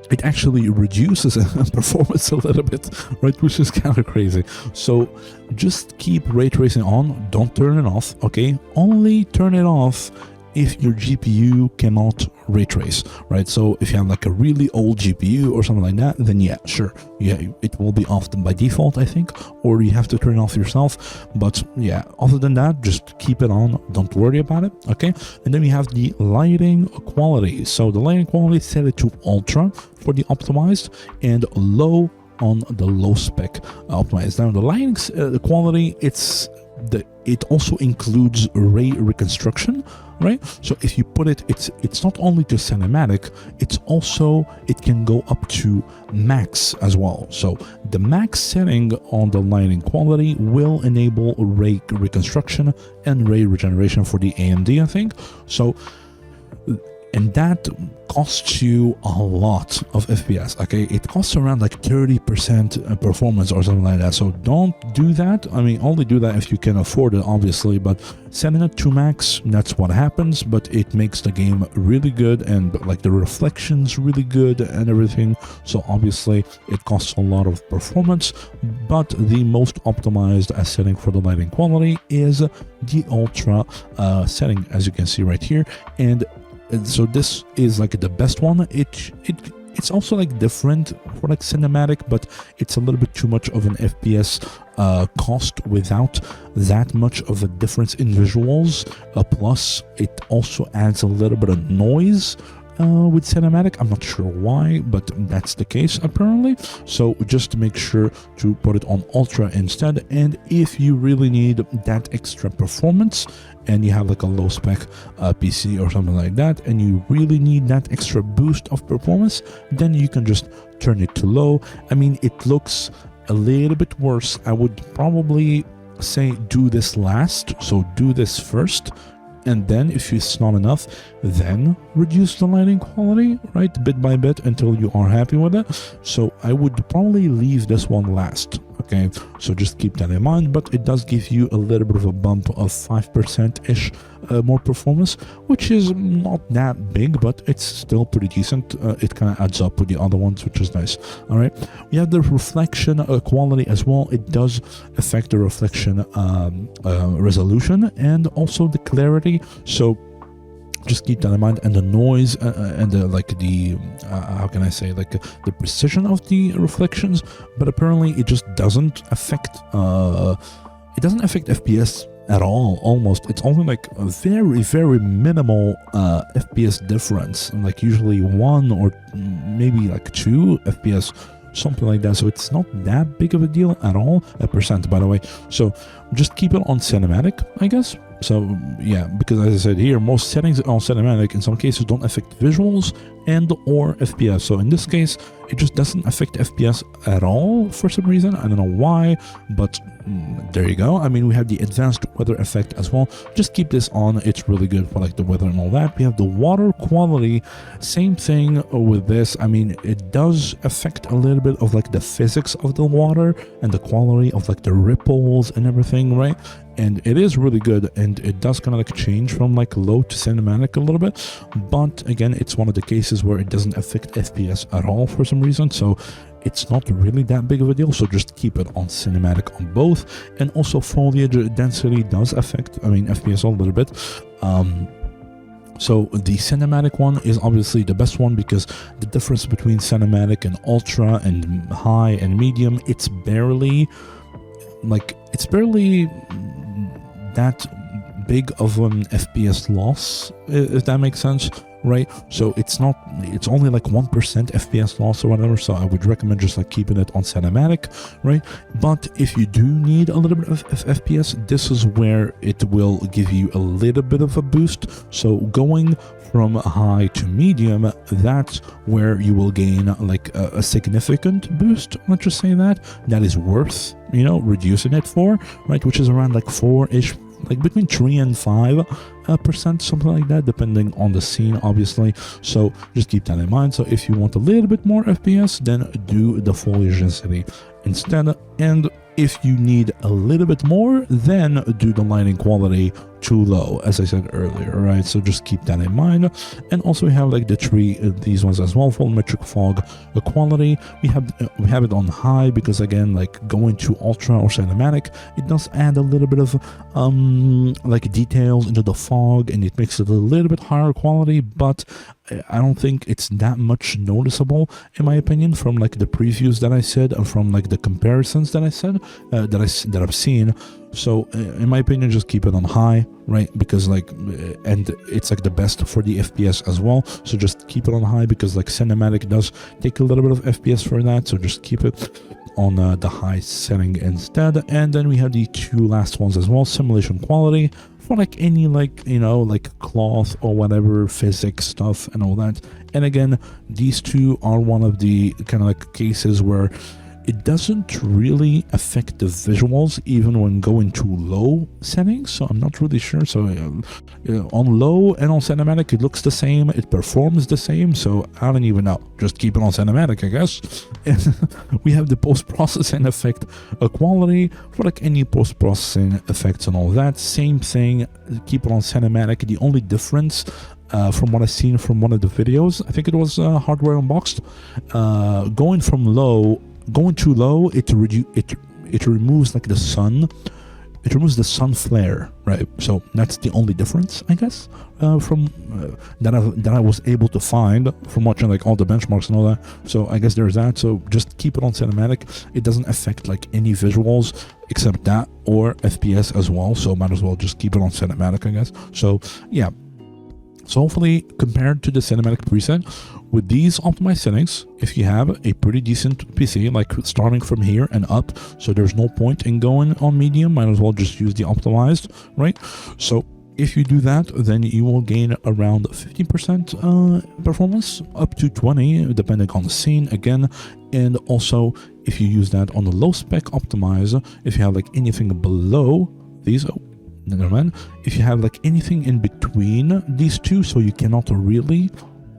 it actually reduces performance a little bit, right? Which is kind of crazy. So just keep ray tracing on, don't turn it off, okay? Only turn it off if your GPU cannot ray trace, right? So if you have like a really old GPU or something like that, then yeah, sure, yeah, it will be off by default, I think, or you have to turn it off yourself. But yeah, other than that, just keep it on, don't worry about it, okay? And then we have the lighting quality. So the lighting quality, set it to ultra for the optimized, and low on the low spec optimized. Now the lighting quality, it also includes ray reconstruction, right? So if you put it's not only to cinematic, it can go up to max as well. So the max setting on the lighting quality will enable ray reconstruction and ray regeneration for the AMD, I think. So, and that costs you a lot of FPS, okay? It costs around like 30% performance or something like that. So don't do that. I mean, only do that if you can afford it, obviously, but setting it to max, that's what happens. But it makes the game really good, and like the reflections really good and everything. So obviously it costs a lot of performance, but the most optimized setting for the lighting quality is the ultra it as you can see right here. And so this is like the best one. It It's also like different for like cinematic, but it's a little bit too much of an FPS cost without that much of a difference in visuals. Plus, it also adds a little bit of noise with cinematic. I'm not sure why, but that's the case apparently. So just make sure to put it on ultra instead. And if you really need that extra performance and you have like a low spec PC or something like that, and you really need that extra boost of performance, then you can just turn it to low. I mean, it looks a little bit worse. I would probably say do this last, so do this first, and then if it's not enough, then reduce the lighting quality, right, bit by bit until you are happy with it. So I would probably leave this one last, okay? So just keep that in mind, but it does give you a little bit of a bump of 5%-ish more performance, which is not that big, but it's still pretty decent. It kind of adds up with the other ones, which is nice. All right, we have the reflection quality as well. It does affect the reflection resolution and also the clarity, so just keep that in mind. And the noise and the how can I say, like the precision of the reflections, but apparently it just doesn't affect FPS at all. Almost, it's only like a very minimal FPS difference, like usually 1 or maybe like 2 FPS, something like that. So it's not that big of a deal at all. A percent, by the way. So just keep it on cinematic, I guess. So yeah, because as I said here, most settings on cinematic in some cases don't affect visuals and or FPS. So in this case, it just doesn't affect FPS at all for some reason. I don't know why, but there you go. I mean, we have the advanced weather effect as well. Just keep this on. It's really good for like the weather and all that. We have the water quality. Same thing with this. I mean, it does affect a little bit of like the physics of the water and the quality of like the ripples and everything, right? And it is really good, and it does kind of like change from like low to cinematic a little bit. But again, it's one of the cases where it doesn't affect FPS at all for some reason. So it's not really that big of a deal. So just keep it on cinematic on both. And also foliage density does affect, I mean, FPS a little bit. So the cinematic one is obviously the best one, because the difference between cinematic and ultra and high and medium, it's barely that big of an FPS loss, if that makes sense, right? So it's only like 1% FPS loss or whatever. So I would recommend just like keeping it on cinematic, right? But if you do need a little bit of FPS, this is where it will give you a little bit of a boost. So going from high to medium, that's where you will gain like a significant boost. Let's just say that is worth, you know, reducing it for, right? Which is around like 4-ish, like between 3 and 5%, something like that, depending on the scene, obviously. So just keep that in mind. So if you want a little bit more FPS, then do the foliage density instead. And if you need a little bit more, then do the lighting quality too low, as I said earlier, right? So just keep that in mind. And also we have like these ones as well, volumetric fog quality. We have it on high because, again, like going to ultra or cinematic, it does add a little bit of like details into the fog, and it makes it a little bit higher quality, but I don't think it's that much noticeable, in my opinion, from like the previews that I said and from like the comparisons that I said that I've seen. So in my opinion, just keep it on high, right? Because like, and it's like the best for the FPS as well. So just keep it on high, because like cinematic does take a little bit of FPS for that. So just keep it on the high setting instead. And then we have the two last ones as well, simulation quality, for like any, like, you know, like cloth or whatever, physics stuff and all that. And again, these two are one of the kind of like cases where it doesn't really affect the visuals even when going to low settings. So I'm not really sure. So on low and on cinematic, it looks the same, it performs the same. So I don't even know, just keep it on cinematic, I guess. And we have the post-processing effect quality for like any post-processing effects and all that. Same thing, keep it on cinematic. The only difference from what I've seen from one of the videos, I think it was Hardware Unboxed, going too low, it removes like the sun it removes the sun flare, right? So that's the only difference, I guess, from that I was able to find from watching like all the benchmarks and all that. So I guess there's that. So just keep it on cinematic. It doesn't affect like any visuals except that, or FPS as well. So might as well just keep it on cinematic, I guess. So yeah. So hopefully, compared to the cinematic preset, with these optimized settings, if you have a pretty decent PC, like starting from here and up, so there's no point in going on medium, might as well just use the optimized, right? So if you do that, then you will gain around 15% performance, up to 20, depending on the scene again. And also, if you use that on the low spec optimizer, if you have like anything below these, never mind, if you have like anything in between these two, so you cannot really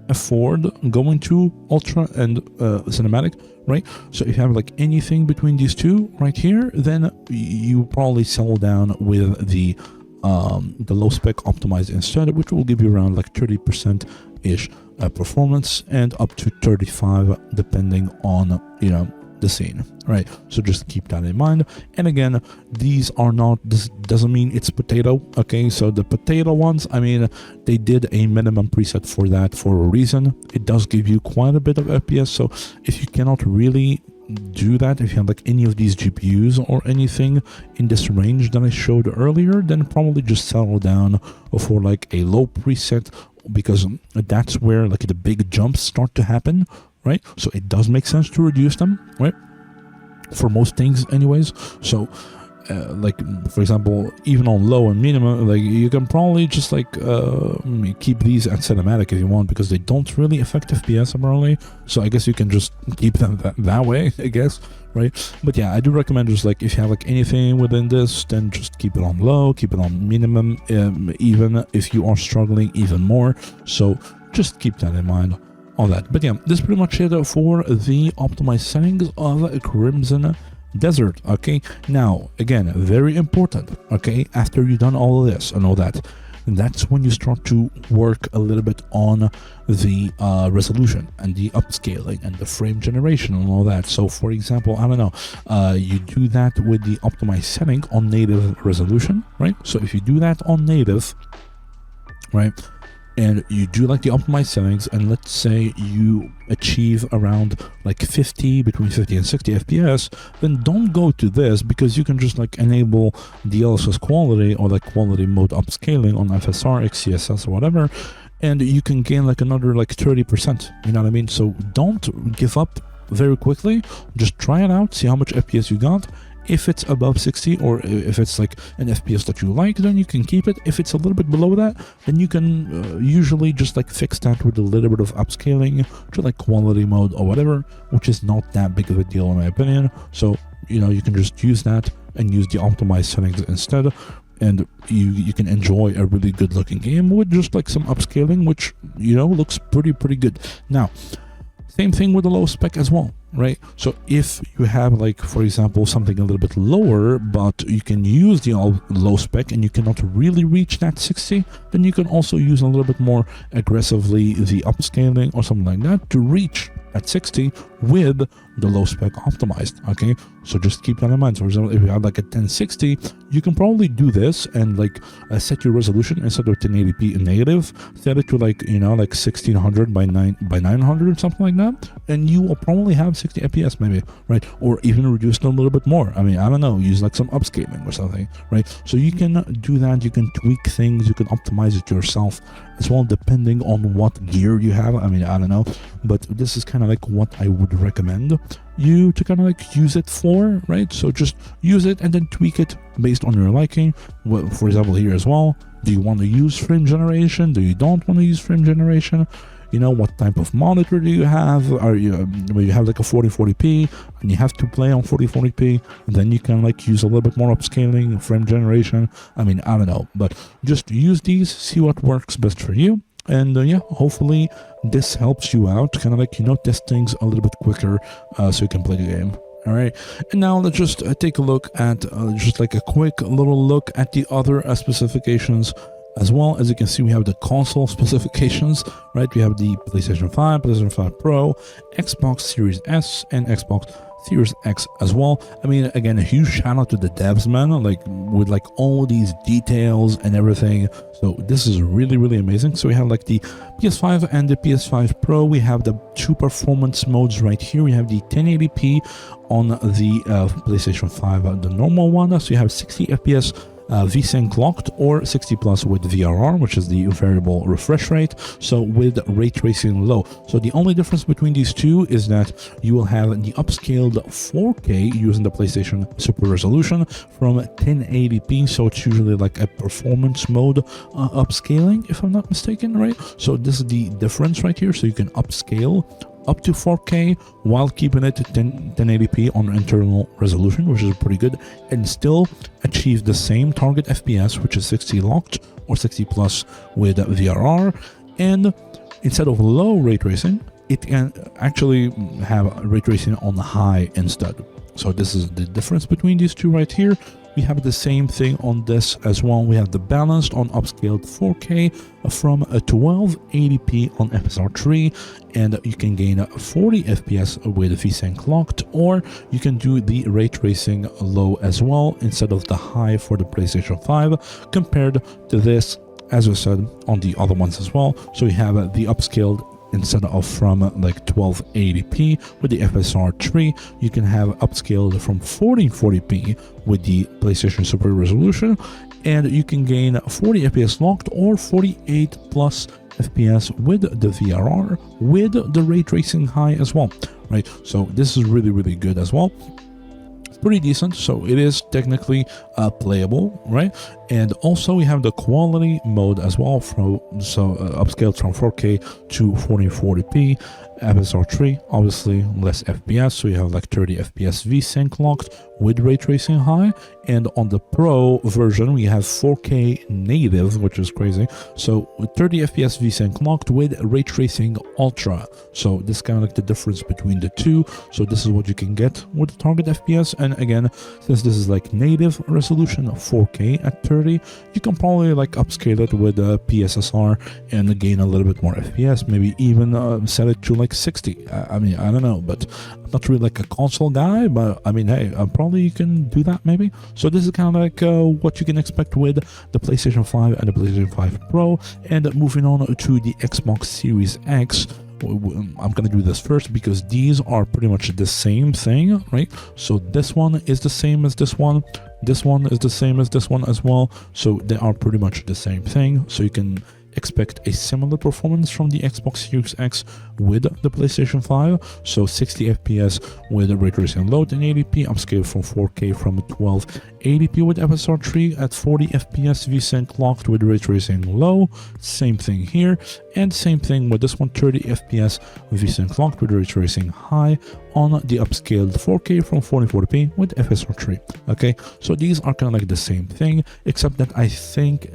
afford going to ultra and cinematic, right? So if you have like anything between these two right here, then you probably settle down with the low spec optimized instead, which will give you around like 30% ish performance, and up to 35 depending on, you know, the scene, right? So just keep that in mind. And again, these are not, this doesn't mean it's potato, okay? So the potato ones, I mean, they did a minimum preset for that for a reason. It does give you quite a bit of FPS. So if you cannot really do that, if you have like any of these GPUs or anything in this range that I showed earlier, then probably just settle down for like a low preset, because that's where like the big jumps start to happen, right? So it does make sense to reduce them, right? For most things anyways. So like for example, even on low and minimum, like you can probably just like keep these at cinematic if you want, because they don't really affect FPS apparently. So I guess you can just keep them that way, I guess, right? But yeah, I do recommend just like if you have like anything within this, then just keep it on low, keep it on minimum, even if you are struggling even more. So just keep that in mind. All that. But yeah, this is pretty much it for the optimized settings of Crimson Desert. Okay, now again, very important, okay, after you've done all of this and all that, that's when you start to work a little bit on the resolution and the upscaling and the frame generation and all that. So for example, I don't know, you do that with the optimized setting on native resolution, right? So if you do that on native, right, and you do like the optimized settings, and let's say you achieve around like 50, between 50 and 60 FPS, then don't go to this, because you can just like enable DLSS quality or like quality mode upscaling on FSR, XCSS or whatever, and you can gain like another like 30%, you know what I mean? So don't give up very quickly, just try it out, see how much FPS you got. If it's above 60, or if it's like an FPS that you like, then you can keep it. If it's a little bit below that, then you can usually just like fix that with a little bit of upscaling to like quality mode or whatever, which is not that big of a deal in my opinion. So, you know, you can just use that and use the optimized settings instead, and you can enjoy a really good looking game with just like some upscaling, which, you know, looks pretty good. Now, same thing with the low spec as well, right? So if you have like, for example, something a little bit lower, but you can use the low spec and you cannot really reach that 60, then you can also use a little bit more aggressively the upscaling or something like that to reach at 60 with the low spec optimized, okay? So just keep that in mind. So for example, if you have like a 1060, you can probably do this and like set your resolution instead of 1080p in negative, set it to like, you know, like 1600 by 900 or something like that, and you will probably have 60 FPS maybe, right? Or even reduce it a little bit more. I mean, I don't know, use like some upscaling or something, right? So you can do that, you can tweak things, you can optimize it yourself as well, depending on what gear you have. I mean, I don't know, but this is kind of like what I would recommend you to kind of like use it for, right? So just use it and then tweak it based on your liking. Well, for example, here as well, do you want to use frame generation? Do you don't want to use frame generation? You know, what type of monitor do you have? Are you have like a 4040p and you have to play on 4040p, and then you can like use a little bit more upscaling, frame generation. I mean, I don't know, but just use these, see what works best for you. And yeah, hopefully this helps you out, kind of like, you know, test things a little bit quicker so you can play the game. All right, and now let's just take a look at just like a quick little look at the other specifications. As well, as you can see, we have the console specifications, right? We have the PlayStation 5, PlayStation 5 Pro, Xbox Series S, and Xbox Series X as well. I mean, again, a huge shout out to the devs, man, like with like all these details and everything. So this is really amazing. So we have like the PS5 and the PS5 Pro. We have the two performance modes right here. We have the 1080p on the PlayStation 5, the normal one. So you have 60 FPS VSync locked, or 60 plus with VRR, which is the variable refresh rate, so with ray tracing low. So the only difference between these two is that you will have the upscaled 4K using the PlayStation Super Resolution from 1080p, so it's usually like a performance mode upscaling, if I'm not mistaken, right? So this is the difference right here. So you can upscale up to 4K while keeping it 1080p on internal resolution, which is pretty good, and still achieve the same target FPS, which is 60 locked or 60 plus with VRR. And instead of low ray tracing, it can actually have ray tracing on high instead. So this is the difference between these two right here. We have the same thing on this as well. We have the balanced on upscaled 4K from a 1280p on FSR3, and you can gain 40 FPS with VSync locked, or you can do the ray tracing low as well instead of the high for the PlayStation 5, compared to this, as I said, on the other ones as well. So we have the upscaled instead of from like 1280p with the FSR3, you can have upscaled from 1440p with the PlayStation Super Resolution, and you can gain 40 FPS locked or 48 plus FPS with the VRR with the ray tracing high as well, right? So this is really good as well. Pretty decent, so it is technically playable, right? And also we have the quality mode as well, from upscaled from 4K to 1440p. FSR3, obviously less FPS, so you have like 30 FPS VSync locked with ray tracing high, and on the Pro version we have 4K native, which is crazy, so 30 FPS VSync locked with ray tracing ultra. So this is kind of like the difference between the two. So this is what you can get with the target FPS, and again, since this is like native resolution of 4K at 30, you can probably like upscale it with a PSSR and gain a little bit more FPS, maybe even set it to like 60. I mean, I don't know, but I'm not really like a console guy, but I mean, hey, probably you can do that maybe. So this is kind of like what you can expect with the PlayStation 5 and the PlayStation 5 Pro. And moving on to the Xbox Series X, I'm gonna do this first because these are pretty much the same thing, right? So this one is the same as this one, this one is the same as this one as well, so they are pretty much the same thing. So you can expect a similar performance from the Xbox Series X with the PlayStation 5, so 60 FPS with ray tracing low, 1080p upscale from 4K from 1280p with FSR3 at 40 FPS VSync locked with ray tracing low. Same thing here, and same thing with this one, 30 FPS VSync locked with ray tracing high on the upscaled 4K from 1440p with FSR3. Okay, so these are kind of like the same thing, except that I think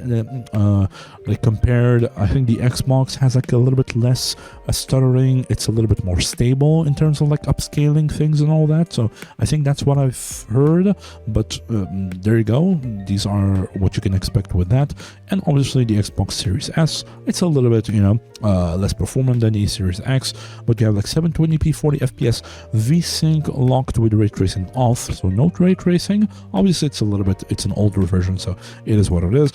like compared, I think the Xbox has like a little bit less stuttering. It's a little bit more stable in terms of like upscaling things and all that. So I think that's what I've heard. But there you go. These are what you can expect with that. And obviously the Xbox Series S, it's a little bit, you know, less performant than the Series X, but you have like 720p 40 FPS VSync locked with ray tracing off, so no ray tracing. Obviously it's a little bit, it's an older version, so it is what it is,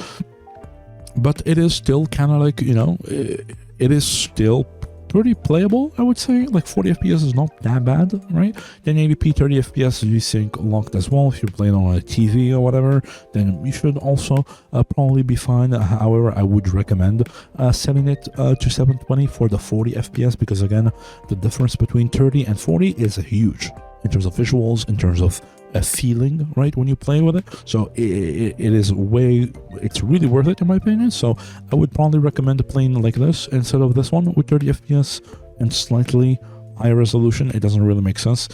but it is still kind of like, you know, it is still pretty playable, I would say. Like 40 FPS is not that bad, right? Then 1080p 30 FPS VSync locked as well. If you're playing on a TV or whatever, then you should also probably be fine. However, I would recommend setting it to 720 for the 40 FPS, because again, the difference between 30 and 40 is huge in terms of visuals, in terms of a feeling, right, when you play with it. So it is it's really worth it in my opinion. So I would probably recommend playing like this instead of this one with 30 FPS and slightly higher resolution. It doesn't really make sense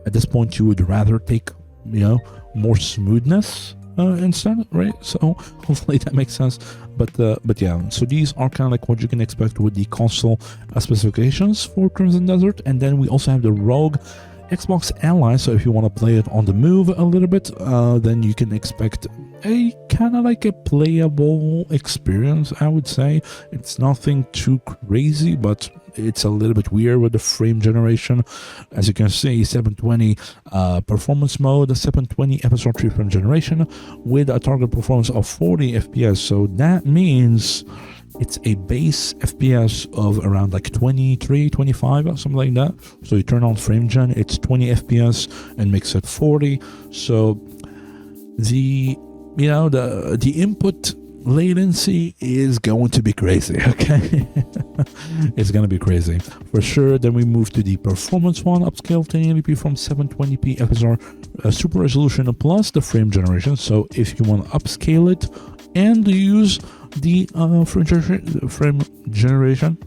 at this point. You would rather take, you know, more smoothness instead, right? So hopefully that makes sense. But yeah, so these are kind of like what you can expect with the console specifications for Crimson Desert. And then we also have the Rogue Xbox Ally, so if you want to play it on the move a little bit, then you can expect a kind of like a playable experience, I would say. It's nothing too crazy, but it's a little bit weird with the frame generation. As you can see, 720 performance mode, 720 FSR3 frame generation with a target performance of 40 FPS. So that means it's a base FPS of around like 23, 25 or something like that. So you turn on frame gen, it's 20 FPS and makes it 40. So the input latency is going to be crazy, okay? It's gonna be crazy for sure. Then we move to the performance one, upscale 1080p from 720p FSR super resolution plus the frame generation. So if you want to upscale it and use the frame generation,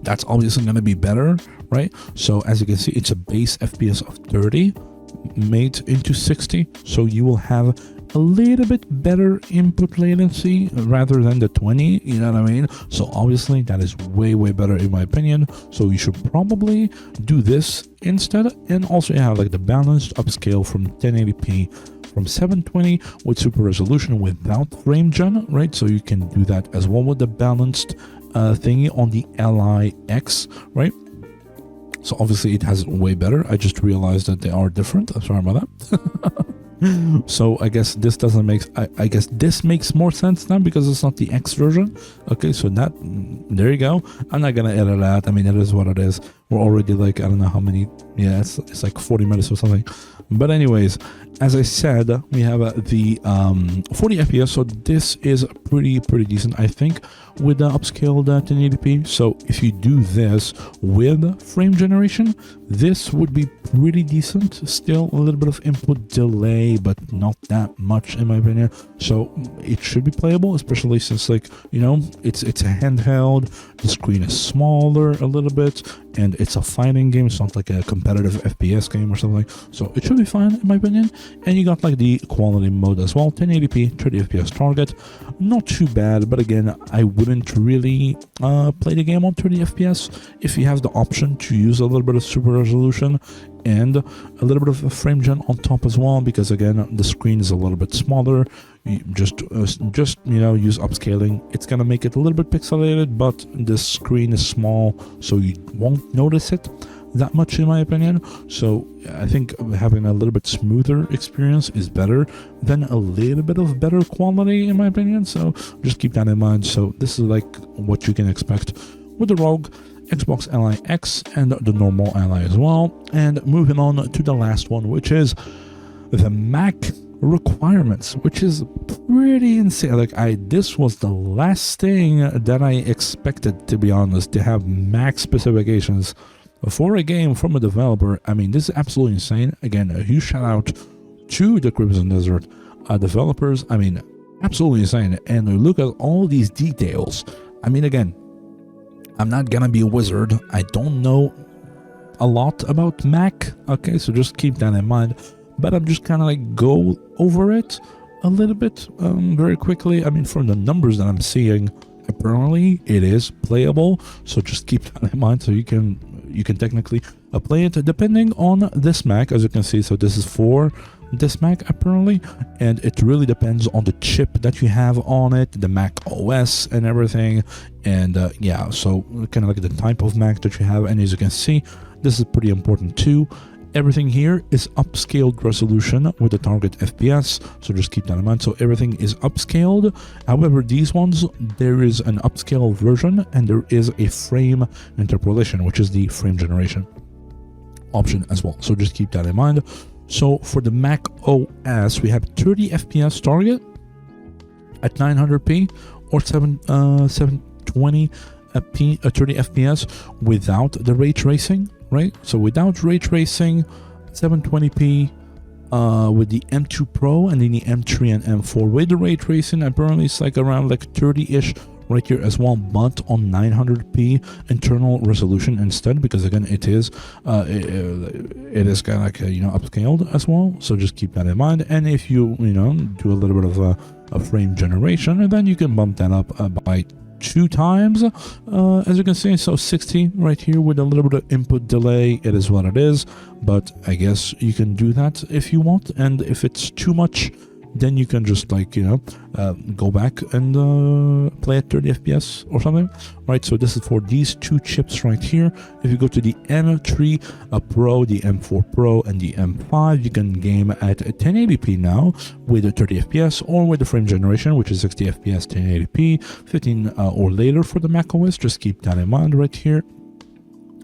that's obviously going to be better, right? So as you can see, it's a base FPS of 30 made into 60, so you will have a little bit better input latency rather than the 20, you know what I mean? So obviously that is way better in my opinion. So you should probably do this instead. And also you have like the balanced upscale from 1080p from 720 with super resolution without frame gen, right? So you can do that as well with the balanced thingy on the LIX, right? So obviously it has way better. I just realized that they are different. I'm sorry about that. So I guess this doesn't make, I guess this makes more sense now because it's not the X version. Okay, so that, there you go. I'm not gonna edit that. I mean, it is what it is. We're already like, I don't know how many, yeah, it's like 40 minutes or something. But anyways, as I said, we have the 40 FPS, so this is pretty decent, I think, with the upscaled 1080p. So if you do this with frame generation, this would be pretty decent. Still a little bit of input delay, but not that much in my opinion. So it should be playable, especially since, like, you know, it's a handheld, the screen is smaller a little bit, and it's a fighting game. It's not like a competitive FPS game or something. So it should be fine in my opinion. And you got like the quality mode as well, 1080p, 30 FPS target. Not too bad, but again, I wouldn't really play the game on 30 FPS if you have the option to use a little bit of super resolution and a little bit of a frame gen on top as well, because again, the screen is a little bit smaller. You just you know, use upscaling. It's gonna make it a little bit pixelated, but the screen is small, so you won't notice it that much in my opinion. So I think having a little bit smoother experience is better than a little bit of better quality in my opinion. So just keep that in mind. So this is like what you can expect with the Rogue Xbox Ally X and the normal Ally as well. And moving on to the last one, which is the Mac requirements, which is pretty insane. Like, this was the last thing that I expected, to be honest, to have Mac specifications for a game from a developer. I mean, this is absolutely insane. Again, a huge shout out to the Crimson Desert developers. I mean, absolutely insane. And look at all these details. I mean, again, I'm not gonna be a wizard. I don't know a lot about Mac, okay, so just keep that in mind. But I'm just kind of like go over it a little bit very quickly. I mean, from the numbers that I'm seeing, apparently it is playable, so just keep that in mind. So you can technically play it depending on this Mac, as you can see. So this is for this Mac apparently, and it really depends on the chip that you have on it, the Mac OS and everything. And yeah, so kind of like the type of Mac that you have. And as you can see, this is pretty important too. Everything here is upscaled resolution with the target FPS, so just keep that in mind. So everything is upscaled. However, these ones, there is an upscale version and there is a frame interpolation, which is the frame generation option as well. So just keep that in mind. So for the Mac OS, we have 30 FPS target at 900p or 720p 30 FPS without the ray tracing. Right, so without ray tracing, 720p with the M2 Pro, and then the M3 and M4 with the ray tracing. Apparently it's like around like 30-ish right here as well, but on 900p internal resolution instead, because again it is kind of like you know, upscaled as well. So just keep that in mind. And if you know, do a little bit of a frame generation, and then you can bump that up by 2 times, as you can see. So 60 right here with a little bit of input delay. It is what it is, but I guess you can do that if you want. And if it's too much then you can just like, go back and play at 30 FPS or something, right? So this is for these two chips right here. If you go to the M3 Pro, the M4 Pro, and the M5, you can game at 1080p now with 30 FPS, or with the frame generation, which is 60 FPS 1080p, 15 or later for the macOS. Just keep that in mind right here.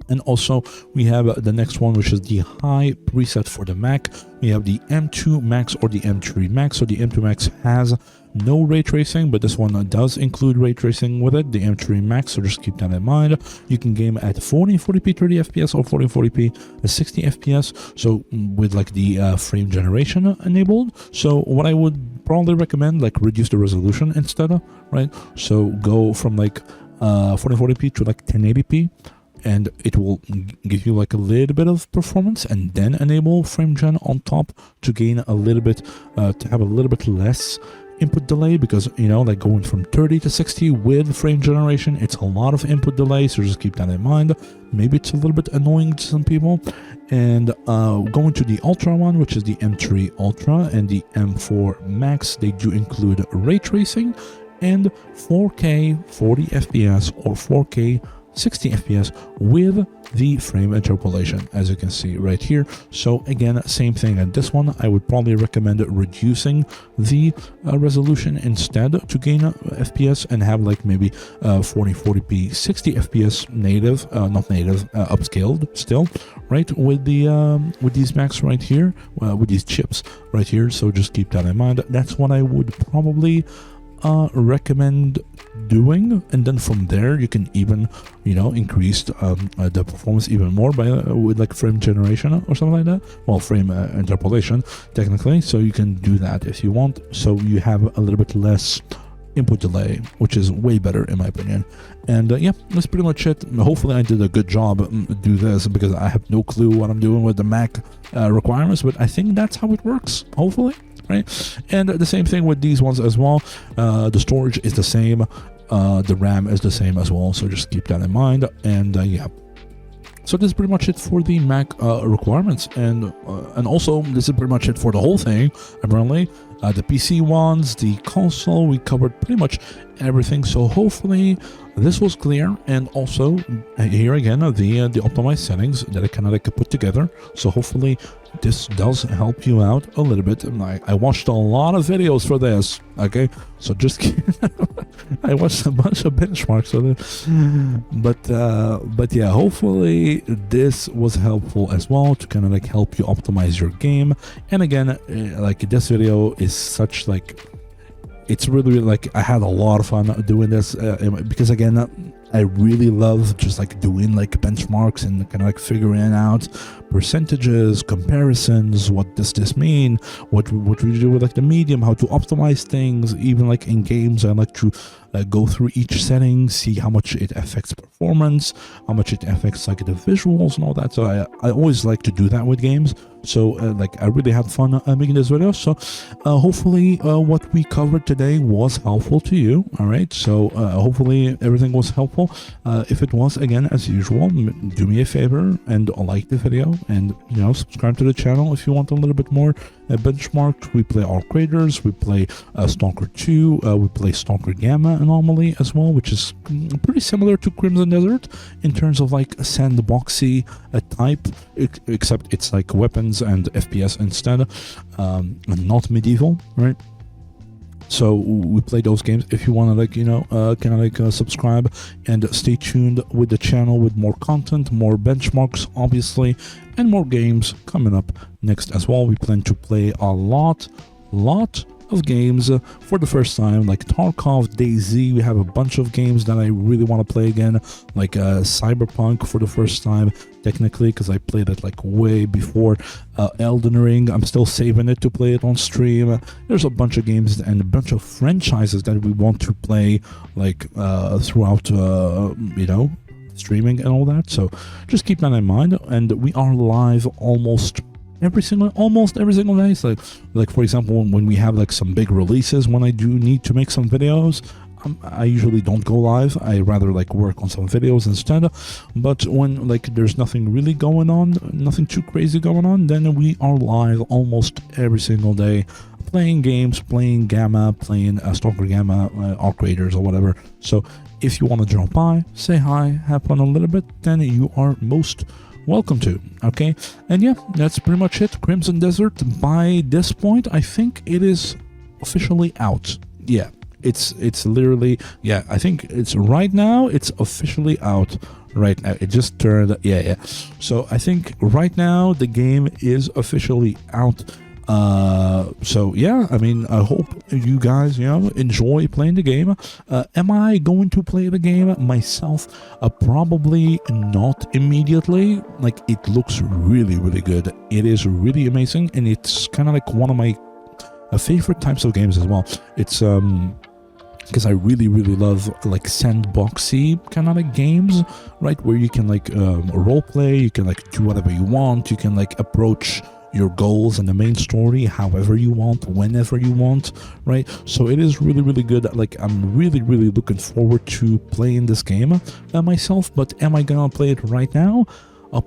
And also we have the next one, which is the high preset for the Mac. We have the M2 Max or the M3 Max. So the M2 Max has no ray tracing, but this one does include ray tracing with it, the M3 Max, so just keep that in mind. You can game at 1440p 30 FPS or 1440p 60 FPS, so with like the frame generation enabled. So what I would probably recommend, like reduce the resolution instead, right? So go from like 1440p to like 1080p, and it will give you like a little bit of performance, and then enable frame gen on top to gain a little bit, to have a little bit less input delay, because like going from 30 to 60 with frame generation, it's a lot of input delay, so just keep that in mind. Maybe it's a little bit annoying to some people. And going to the Ultra one, which is the M3 Ultra and the M4 Max, they do include ray tracing and 4K 40 FPS or 4K 60 FPS with the frame interpolation, as you can see right here. So again, same thing at this one. I would probably recommend reducing the resolution instead to gain FPS, and have like maybe 40p 60 FPS native, not native, upscaled still, right, with the with these Macs right here, with these chips right here. So just keep that in mind. That's what I would probably recommend doing, and then from there you can even increase the performance even more by with like frame generation or something like that. Well, frame interpolation technically, so you can do that if you want, so you have a little bit less input delay, which is way better in my opinion. And yeah, that's pretty much it. Hopefully I did a good job do this, because I have no clue what I'm doing with the Mac requirements, but I think that's how it works, hopefully. Right, and the same thing with these ones as well. The storage is the same, the RAM is the same as well, so just keep that in mind. And yeah, so this is pretty much it for the Mac requirements, and also this is pretty much it for the whole thing. Apparently, the PC ones, the console, we covered pretty much everything. So hopefully this was clear, and also here again the optimized settings that I kind of like put together. So hopefully this does help you out a little bit. I watched a lot of videos for this, okay, so just I watched a bunch of benchmarks for this, but yeah, hopefully this was helpful as well to kind of like help you optimize your game. And again, like this video is such like, it's really like I had a lot of fun doing this, because again, I really love just like doing like benchmarks and kind of like figuring out percentages, comparisons, what does this mean, what we do with like the medium, how to optimize things. Even like in games, I like to go through each setting, see how much it affects performance, how much it affects like the visuals and all that. So I always like to do that with games. So like I really had fun making this video. So hopefully what we covered today was helpful to you. All right, so hopefully everything was helpful. If it was, again, as usual, do me a favor and like the video, and subscribe to the channel if you want a little bit more benchmarked. We play Arc Raiders, we play Stalker 2, we play Stalker Gamma Anomaly as well, which is pretty similar to Crimson Desert in terms of like sandboxy type, except it's like weapons and FPS instead, and not medieval, right? So we play those games. If you want to like kind of like subscribe and stay tuned with the channel with more content, more benchmarks obviously, and more games coming up next as well. We plan to play a lot of games for the first time, like Tarkov, DayZ. We have a bunch of games that I really want to play again, like Cyberpunk for the first time technically, because I played it like way before Elden Ring. I'm still saving it to play it on stream. There's a bunch of games and a bunch of franchises that we want to play like throughout streaming and all that, so just keep that in mind. And we are live almost every single day. So like for example, when we have like some big releases, when I do need to make some videos, I usually don't go live. I rather like work on some videos instead. But when like there's nothing really going on, nothing too crazy going on, then we are live almost every single day playing games, playing Gamma, playing Stalker Gamma, Arc Raiders or whatever. So if you want to drop by, say hi, have fun a little bit, then you are most welcome to. Okay, and yeah, that's pretty much it. Crimson Desert, by this point I think it is officially out. Yeah, it's literally, yeah, I think it's right now, it's officially out right now. It just turned, yeah. So I think right now the game is officially out. So yeah, I mean, I hope you guys, enjoy playing the game. Am I going to play the game myself? Probably not immediately. Like, it looks really, really good. It is really amazing, and it's kind of like one of my favorite types of games as well. It's because I really, really love like sandboxy kind of like games, right? Where you can like role play, you can like do whatever you want, you can like approach your goals and the main story however you want, whenever you want, right? So it is really, really good. Like, I'm really, really looking forward to playing this game myself. But am I gonna play it right now?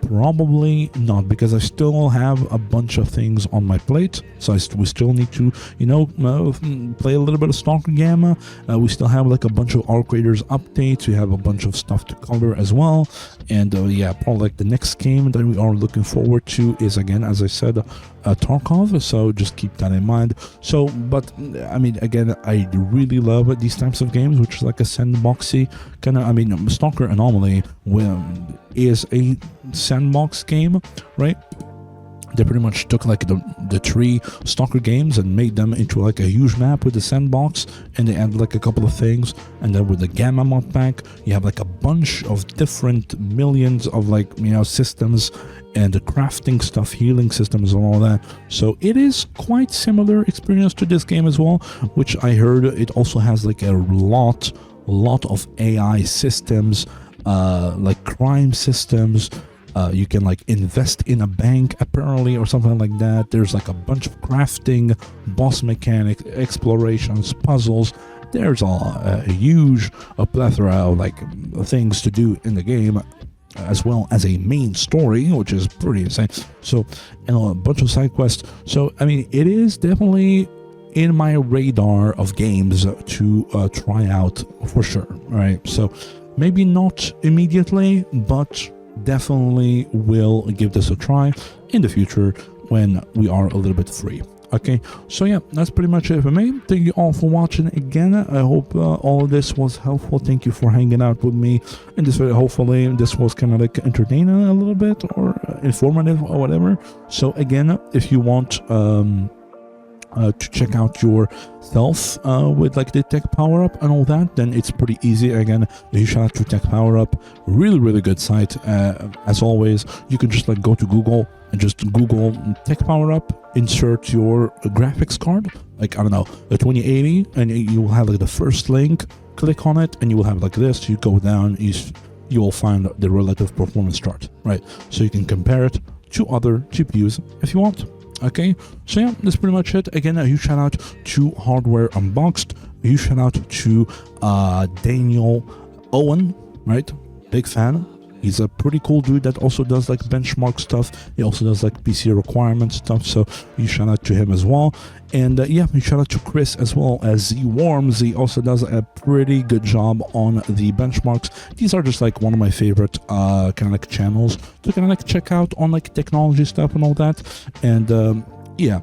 Probably not, because I still have a bunch of things on my plate. So we still need to, play a little bit of Stalker Gamma. We still have like a bunch of Arc Raiders updates. We have a bunch of stuff to cover as well. And yeah, probably like the next game that we are looking forward to is, again, as I said, Tarkov. So just keep that in mind. So, but I mean, again, I really love these types of games, which is like a sandboxy kind of, I mean, Stalker Anomaly is a sandbox game, right? They pretty much took like the three Stalker games and made them into like a huge map with the sandbox, and they added like a couple of things. And then with the Gamma mod pack, you have like a bunch of different millions of like, systems, and the crafting stuff, healing systems and all that. So it is quite similar experience to this game as well, which I heard it also has like a lot of AI systems, like crime systems. You can like invest in a bank apparently or something like that. There's like a bunch of crafting, boss mechanics, explorations, puzzles. There's a huge plethora of like things to do in the game, as well as a main story, which is pretty insane. So, and a bunch of side quests. So I mean, it is definitely in my radar of games to try out for sure. All right, so maybe not immediately, but definitely will give this a try in the future when we are a little bit free. Okay, so yeah, that's pretty much it for me. Thank you all for watching again. I hope all of this was helpful. Thank you for hanging out with me in this video. Hopefully this was kind of like entertaining a little bit, or informative or whatever. So again, if you want to check out yourself with like the tech power up and all that, then it's pretty easy. Again, you shout out to Tech Power Up, really good site. As always, you can just like go to Google and just Google Tech Power Up, insert your graphics card, like I don't know, a 2080, and you will have like the first link. Click on it and you will have like this. You go down, you will find the relative performance chart, right? So you can compare it to other GPUs if you want. Okay, so yeah, that's pretty much it. Again, a huge shout out to Hardware Unboxed, a huge shout out to Daniel Owen, right? Big fan. He's a pretty cool dude that also does like benchmark stuff. He also does like PC requirement stuff, so you shout out to him as well. And yeah, you shout out to Chris as well as Z Worms. He also does a pretty good job on the benchmarks. These are just like one of my favorite kind of like channels to kind of like check out on like technology stuff and all that. And yeah,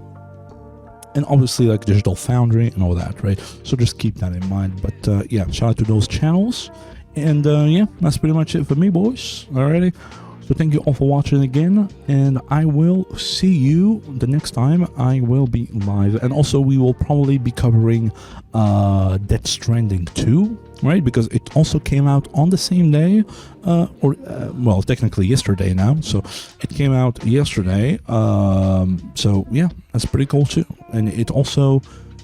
and obviously like Digital Foundry and all that, right? So just keep that in mind. But yeah, shout out to those channels. And yeah, that's pretty much it for me, boys. Alrighty. So thank you all for watching again, and I will see you the next time I will be live. And also we will probably be covering Death Stranding 2, right? Because it also came out on the same day, well, technically yesterday now. So it came out yesterday. So yeah, that's pretty cool too. And it also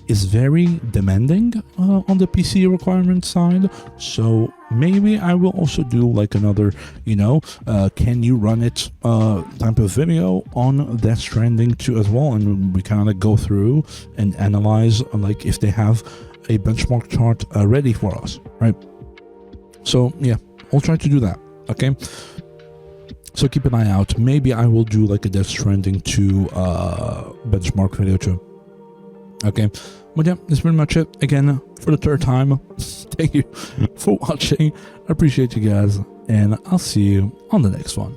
is very demanding on the PC requirement side, so maybe I will also do like another, can you run it type of video on Death Stranding 2 as well, and we kind of go through and analyze like if they have a benchmark chart ready for us, right? So yeah, I'll try to do that. Okay, so keep an eye out. Maybe I will do like a Death Stranding 2 benchmark video too. Okay, but yeah, that's pretty much it. Again, for the third time, thank you for watching. I appreciate you guys, and I'll see you on the next one.